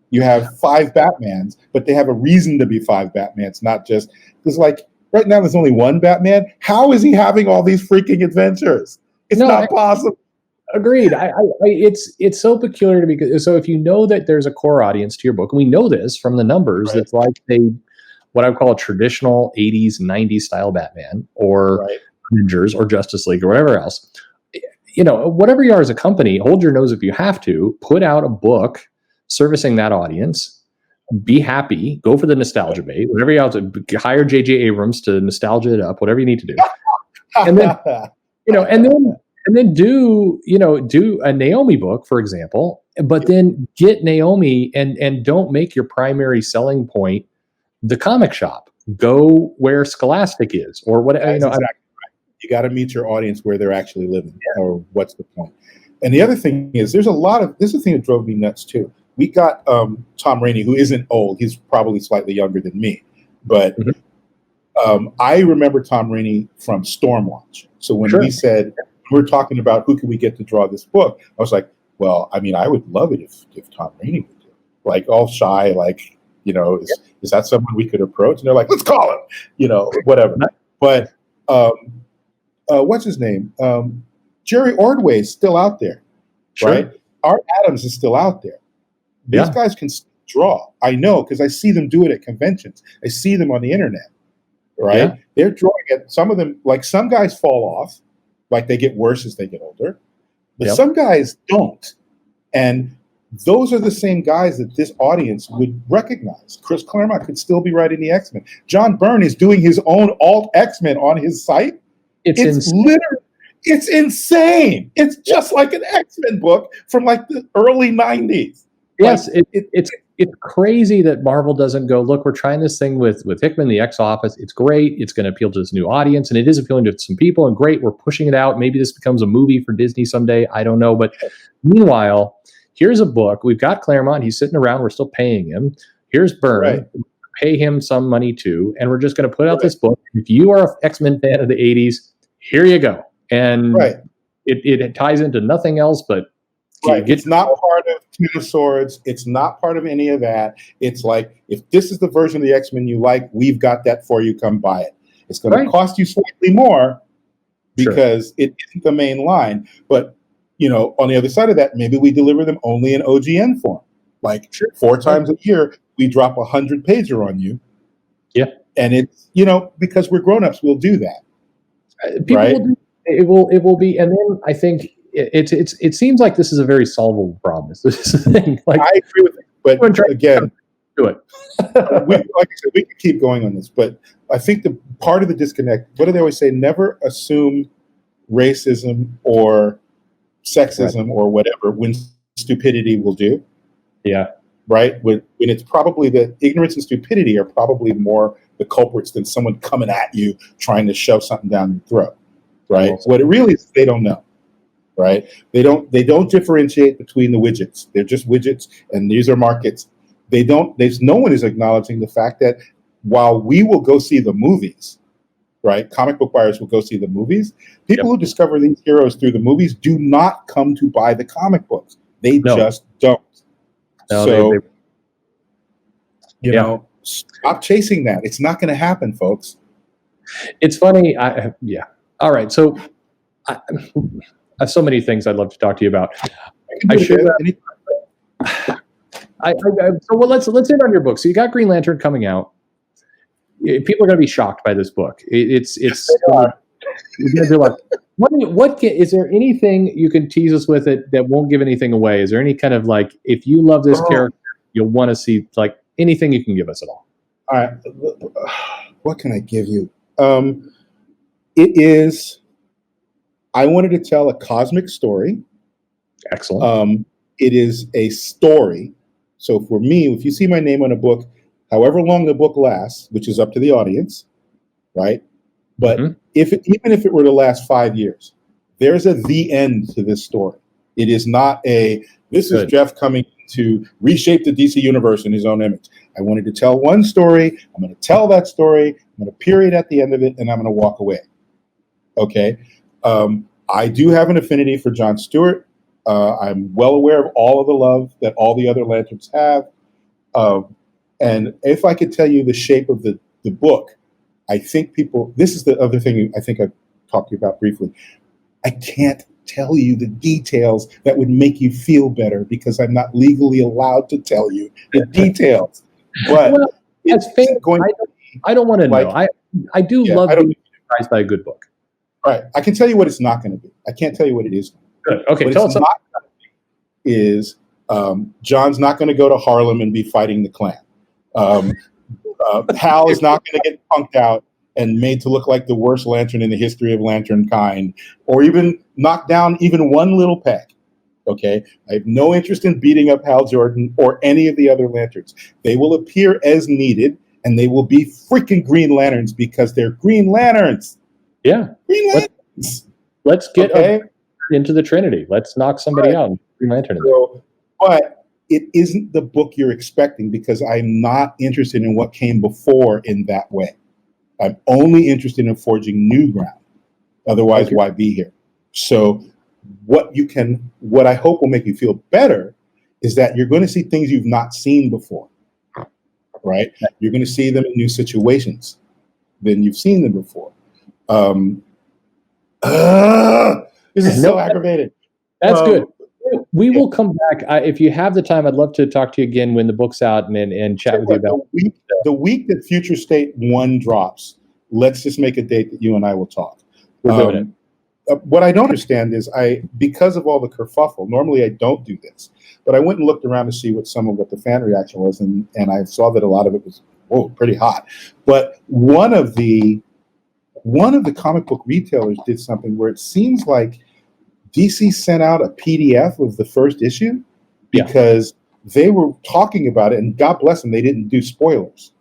You have 5 Batmans, but they have a reason to be 5 Batmans, not just, because like right now there's only 1 Batman. How is he having all these freaking adventures? It's not possible. Agreed. It's so peculiar to me. So if you know that there's a core audience to your book, and we know this from the numbers, that's like what I would call a traditional 80s, 90s style Batman, or Avengers, or Justice League, or whatever else. Whatever you are as a company, hold your nose if you have to, put out a book servicing that audience, be happy, go for the nostalgia bait, whatever you have to, hire J.J. Abrams to nostalgia it up, whatever you need to do. And then, and then do a Naomi book, for example, but then get Naomi and don't make your primary selling point the comic shop. Go where Scholastic is, or whatever. Exactly right. You got to meet your audience where they're actually living, or what's the point? And the other thing is, this is the thing that drove me nuts too. We got Tom Rainey, who isn't old. He's probably slightly younger than me. But I remember Tom Rainey from Stormwatch. So when we said, we're talking about who can we get to draw this book, I was like, well, I mean, I would love it if Tom Rainey would do it. Like, all shy, like, you know, is that someone we could approach? And they're like, let's call him, you know, whatever. But what's his name? Jerry Ordway is still out there, right? Art Adams is still out there. These guys can draw. I know, because I see them do it at conventions. I see them on the internet, right? Yeah. They're drawing it. Some of them, like, some guys fall off, like they get worse as they get older, but some guys don't. And those are the same guys that this audience would recognize. Chris Claremont could still be writing the X-Men. John Byrne is doing his own alt X-Men on his site. It's literally, it's insane. It's just like an X-Men book from like the early 90s. Yes, like, it's crazy that Marvel doesn't go, look, we're trying this thing with Hickman, the X-Office. It's great. It's going to appeal to this new audience, and it is appealing to some people, and great, we're pushing it out. Maybe this becomes a movie for Disney someday. I don't know. But meanwhile, here's a book. We've got Claremont. He's sitting around. We're still paying him. Here's Byrne. Right. Pay him some money too. And we're just going to put out this book. If you are an X-Men fan of the 80s, here you go. And it ties into nothing else but it's not part of Ten of Swords. It's not part of any of that. It's like, if this is the version of the X-Men you like, we've got that for you. Come buy it. It's going to cost you slightly more because it isn't the main line. But, you know, on the other side of that, maybe we deliver them only in OGN form. Like 4 times a year, we drop 100-pager on you. Yeah. And it's, you know, because we're grown-ups, we'll do that. People will do, it will be, and then I think it seems like this is a very solvable problem. This is the thing. Like, I agree with it, but again, do it. Like I said, we could keep going on this, but I think the part of the disconnect, what do they always say? Never assume racism or sexism or whatever when stupidity will do. Yeah. Right? When it's probably the ignorance and stupidity are probably more the culprits than someone coming at you trying to shove something down your throat. Right? What it really is, they don't know. Right? They don't differentiate between the widgets. They're just widgets, and these are markets. There's no one is acknowledging the fact that while we will go see the movies, right? Comic book buyers will go see the movies. People who discover these heroes through the movies do not come to buy the comic books. They just don't. No, so, you know, stop chasing that. It's not going to happen, folks. It's funny. All right. So I have so many things I'd love to talk to you about. Let's end on your book. So you got Green Lantern coming out. People are going to be shocked by this book. It's you're going to be like, is there anything you can tease us with it that won't give anything away? Is there any kind of, like, if you love this character, you'll want to see, like, anything you can give us at all? All right. What can I give you? It is, I wanted to tell a cosmic story. Excellent. It is a story. So for me, if you see my name on a book, however long the book lasts, which is up to the audience, right? But even if it were to last 5 years, there's the end to this story. It is not this is Geoff coming to reshape the DC universe in his own image. I wanted to tell one story. I'm going to tell that story. I'm going to period at the end of it, and I'm going to walk away. Okay? I do have an affinity for John Stewart. I'm well aware of all of the love that all the other Lanterns have. And if I could tell you the shape of the book, I think this is the other thing I think I've talked to you about briefly. I can't tell you the details that would make you feel better because I'm not legally allowed to tell you the details. But it's I don't want to know. I do love being surprised by a good book. Right. I can tell you what it's not going to be. I can't tell you what it is. Good. Okay, what tell us something. Is John's not going to go to Harlem and be fighting the Klan. Hal is not going to get punked out and made to look like the worst Lantern in the history of Lanternkind, or even knock down even one little peg. Okay? I have no interest in beating up Hal Jordan or any of the other Lanterns. They will appear as needed, and they will be freaking Green Lanterns because they're Green Lanterns. Yeah. Green Lanterns. Let's get into the Trinity. Let's knock somebody out and Green Lantern in there. So, but it isn't the book you're expecting because I'm not interested in what came before in that way. I'm only interested in forging new ground. Otherwise, why be here? So what I hope will make you feel better is that you're going to see things you've not seen before, right? You're going to see them in new situations than you've seen them before. This is so aggravating. That's good. We will come back. If you have the time, I'd love to talk to you again when the book's out and chat with you about the week that Future State 1 drops. Let's just make a date that you and I will talk. What I don't understand is because of all the kerfuffle, normally I don't do this, but I went and looked around to see what the fan reaction was, and I saw that a lot of it was pretty hot. But one of the comic book retailers did something where it seems like DC sent out a PDF of the first issue because they were talking about it, and God bless them, they didn't do spoilers,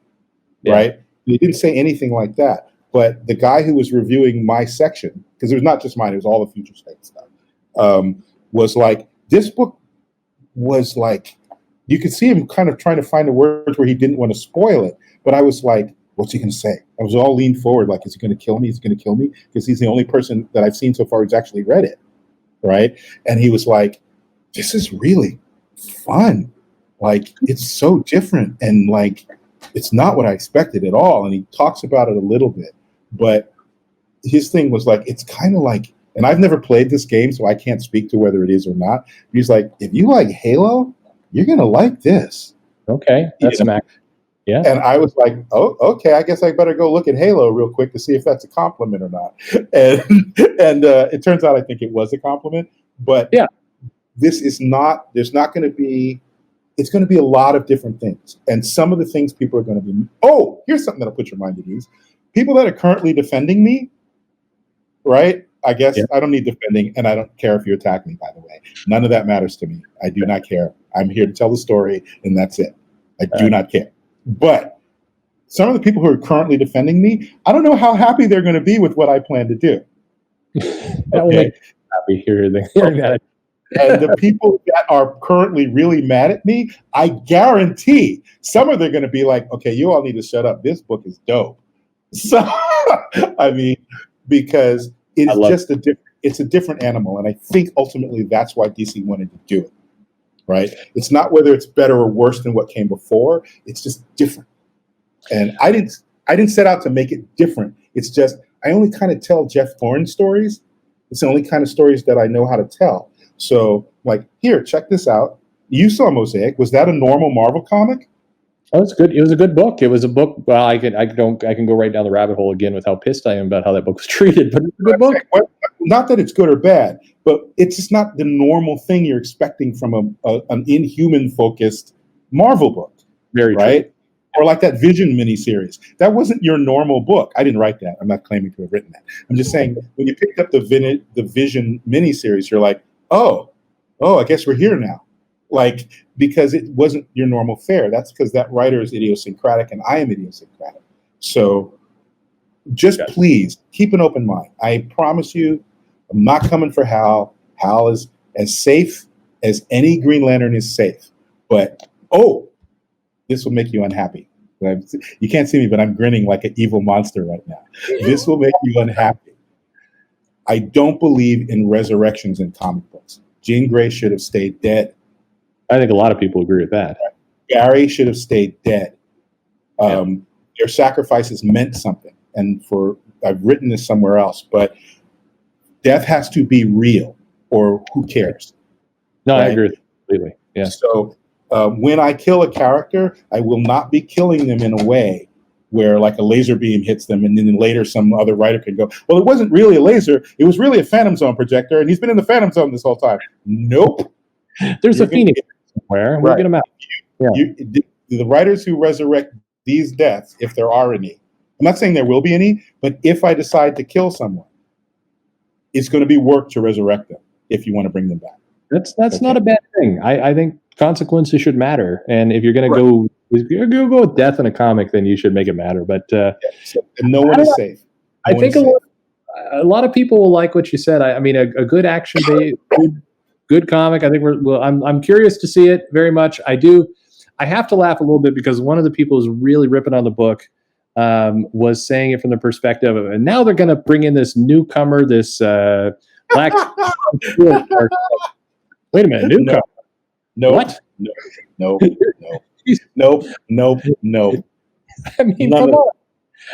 right? They didn't say anything like that. But the guy who was reviewing my section, because it was not just mine, it was all the Future State stuff, was like, this book was like, you could see him kind of trying to find the words where he didn't want to spoil it. But I was like, what's he going to say? I was all leaned forward, like, is he going to kill me? Is he going to kill me? Because he's the only person that I've seen so far who's actually read it, right? And he was like, this is really fun. Like, it's so different. And like, it's not what I expected at all. And he talks about it a little bit. But his thing was like, it's kind of like, and I've never played this game, so I can't speak to whether it is or not. He's like, if you like Halo, you're going to like this. Okay. That's yeah. And I was like, oh, okay, I guess I better go look at Halo real quick to see if that's a compliment or not. And it turns out I think it was a compliment. But this is not, it's going to be a lot of different things. And some of the things people are going to be, here's something that'll put your mind at ease. People that are currently defending me, right? I guess I don't need defending, and I don't care if you attack me, by the way. None of that matters to me. I do not care. I'm here to tell the story, and that's it. I do not care. But some of the people who are currently defending me, I don't know how happy they're going to be with what I plan to do. That will make me happy hearing that. And the people that are currently really mad at me, I guarantee some of them are going to be like, okay, you all need to shut up. This book is dope. So, I mean, because it's a different animal. And I think ultimately that's why DC wanted to do it, right? It's not whether it's better or worse than what came before. It's just different. And I didn't set out to make it different. It's just, I only kind of tell Geoff Thorne stories. It's the only kind of stories that I know how to tell. So, like, here, check this out. You saw Mosaic. Was that a normal Marvel comic? Oh, it's good. It was a good book. It was a book. Well, I can go right down the rabbit hole again with how pissed I am about how that book was treated. But it's a good book. Not that it's good or bad, but it's just not the normal thing you're expecting from an Inhuman focused Marvel book. Very right. True. Or like that Vision miniseries. That wasn't your normal book. I didn't write that. I'm not claiming to have written that. I'm just saying when you picked up the Vision miniseries, you're like, oh, I guess we're here now. Like, because it wasn't your normal fare. That's because that writer is idiosyncratic and I am idiosyncratic. So just please keep an open mind. I promise you, I'm not coming for Hal. Hal is as safe as any Green Lantern is safe. But, this will make you unhappy. You can't see me, but I'm grinning like an evil monster right now. This will make you unhappy. I don't believe in resurrections in comic books. Jean Grey should have stayed dead. I think a lot of people agree with that. Gary should have stayed dead. Their sacrifices meant something. And I've written this somewhere else, but death has to be real or who cares? No, right? I agree completely. Yeah. So when I kill a character, I will not be killing them in a way where like a laser beam hits them and then later some other writer can go, well, it wasn't really a laser. It was really a Phantom Zone projector and he's been in the Phantom Zone this whole time. Nope. There's a Phoenix somewhere. We'll get him out. Yeah. The writers who resurrect these deaths, if there are any, I'm not saying there will be any, but if I decide to kill someone, it's going to be work to resurrect them if you want to bring them back. That's not a bad thing. I think consequences should matter. And if you're going to go with death in a comic, then you should make it matter. But and no one is safe. a lot of people will like what you said. I mean, a good action good comic. I think I'm curious to see it very much. I have to laugh a little bit because one of the people who's really ripping on the book was saying it from the perspective of, and now they're going to bring in this newcomer, this black. Wait a minute, newcomer. No, what? No. I mean,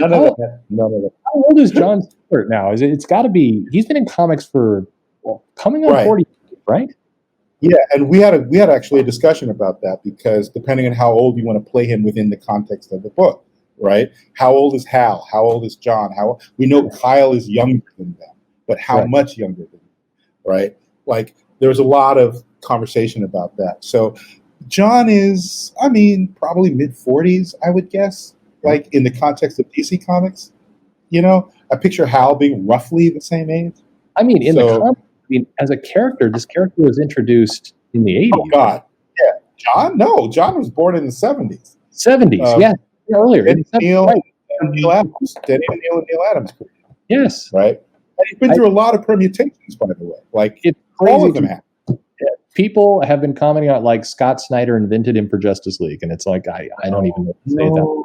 None of that. How old is John Stewart now? It's got to be. He's been in comics for coming on 40, right? Yeah, and we had actually a discussion about that because depending on how old you want to play him within the context of the book, right? How old is Hal? How old is John? We know Kyle is younger than them, but how much younger than them, right? Like there was a lot of conversation about that. So John is, I mean, probably mid-40s, I would guess, like in the context of DC Comics. You know, I picture Hal being roughly the same age. I mean, as a character, this character was introduced in the 80s. Oh, God. Yeah. John? No, John was born in the 70s. 70s, yeah. Earlier. Neil Adams. Denny and Neil Adams. Yes. Right? And he's been through a lot of permutations, by the way. Like, it's all of them have. People have been commenting on, like, Scott Snyder invented him for Justice League, and it's like, I don't even know what to say that.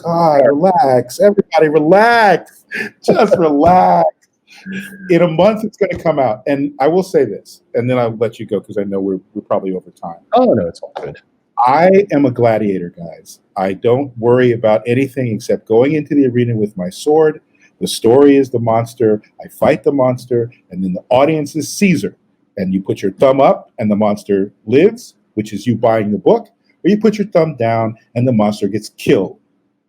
God, relax. Everybody relax. Just relax. In a month, it's going to come out. And I will say this, and then I'll let you go because I know we're probably over time. Oh, no, it's all good. I am a gladiator, guys. I don't worry about anything except going into the arena with my sword. The story is the monster. I fight the monster, and then the audience is Caesar. And you put your thumb up, and the monster lives, which is you buying the book, or you put your thumb down, and the monster gets killed.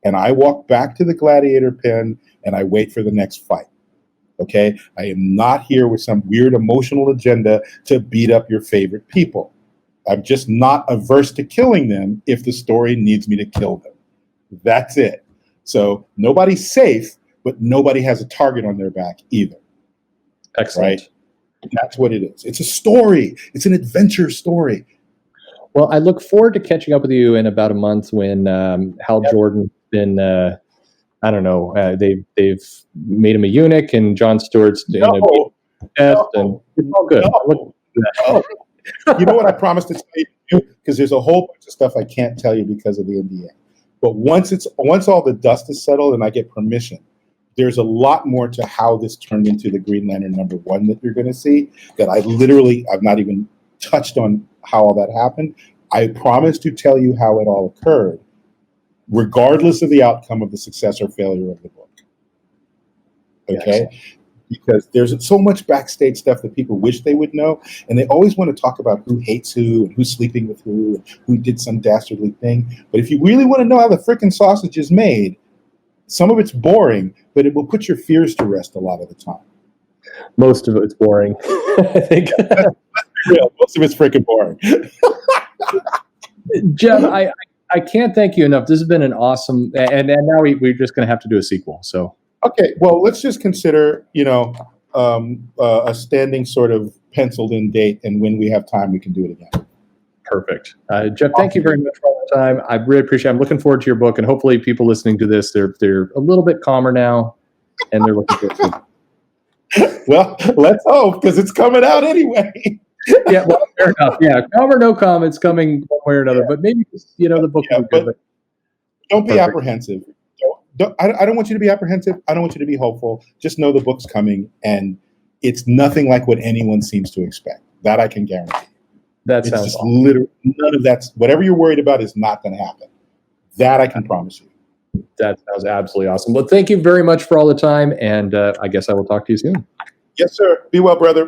And I walk back to the gladiator pen, and I wait for the next fight. Okay? I am not here with some weird emotional agenda to beat up your favorite people. I'm just not averse to killing them if the story needs me to kill them. That's it. So nobody's safe, but nobody has a target on their back either. Excellent. Right? That's what it is. It's a story. It's an adventure story. Well, I look forward to catching up with you in about a month when Hal Jordan been, I don't know, they've made him a eunuch and Jon Stewart's and it's all good. You know what I promised to tell you? Because there's a whole bunch of stuff I can't tell you because of the NDA. But once all the dust is settled and I get permission, there's a lot more to how this turned into the Green Lantern #1 that you're going to see that I've not even touched on how all that happened. I promise to tell you how it all occurred, regardless of the outcome of the success or failure of the book. Okay? Yes. Because there's so much backstage stuff that people wish they would know, and they always want to talk about who hates who and who's sleeping with who and who did some dastardly thing. But if you really want to know how the frickin' sausage is made, some of it's boring, but it will put your fears to rest a lot of the time. Most of it's boring, I think. Yeah, most of it's freaking boring. Geoff, I can't thank you enough. This has been an awesome, and now we're just going to have to do a sequel. So okay, well, let's just consider, a standing sort of penciled in date, and when we have time, we can do it again. Perfect. Geoff, thank you very much for all the time. I really appreciate it. I'm looking forward to your book, and hopefully people listening to this, they're a little bit calmer now, and they're looking forward to it. Well, let's hope, because it's coming out anyway. Yeah, well, fair enough. Yeah, calm or no calm, it's coming one way or another, but maybe, the book will be good. But don't be apprehensive. I don't want you to be apprehensive. I don't want you to be hopeful. Just know the book's coming, and it's nothing like what anyone seems to expect. That I can guarantee. That sounds just awesome. Literally none of that's whatever you're worried about is not going to happen. That I can promise you. That sounds absolutely awesome. Well, thank you very much for all the time, and I guess I will talk to you soon. Yes, sir. Be well, brother.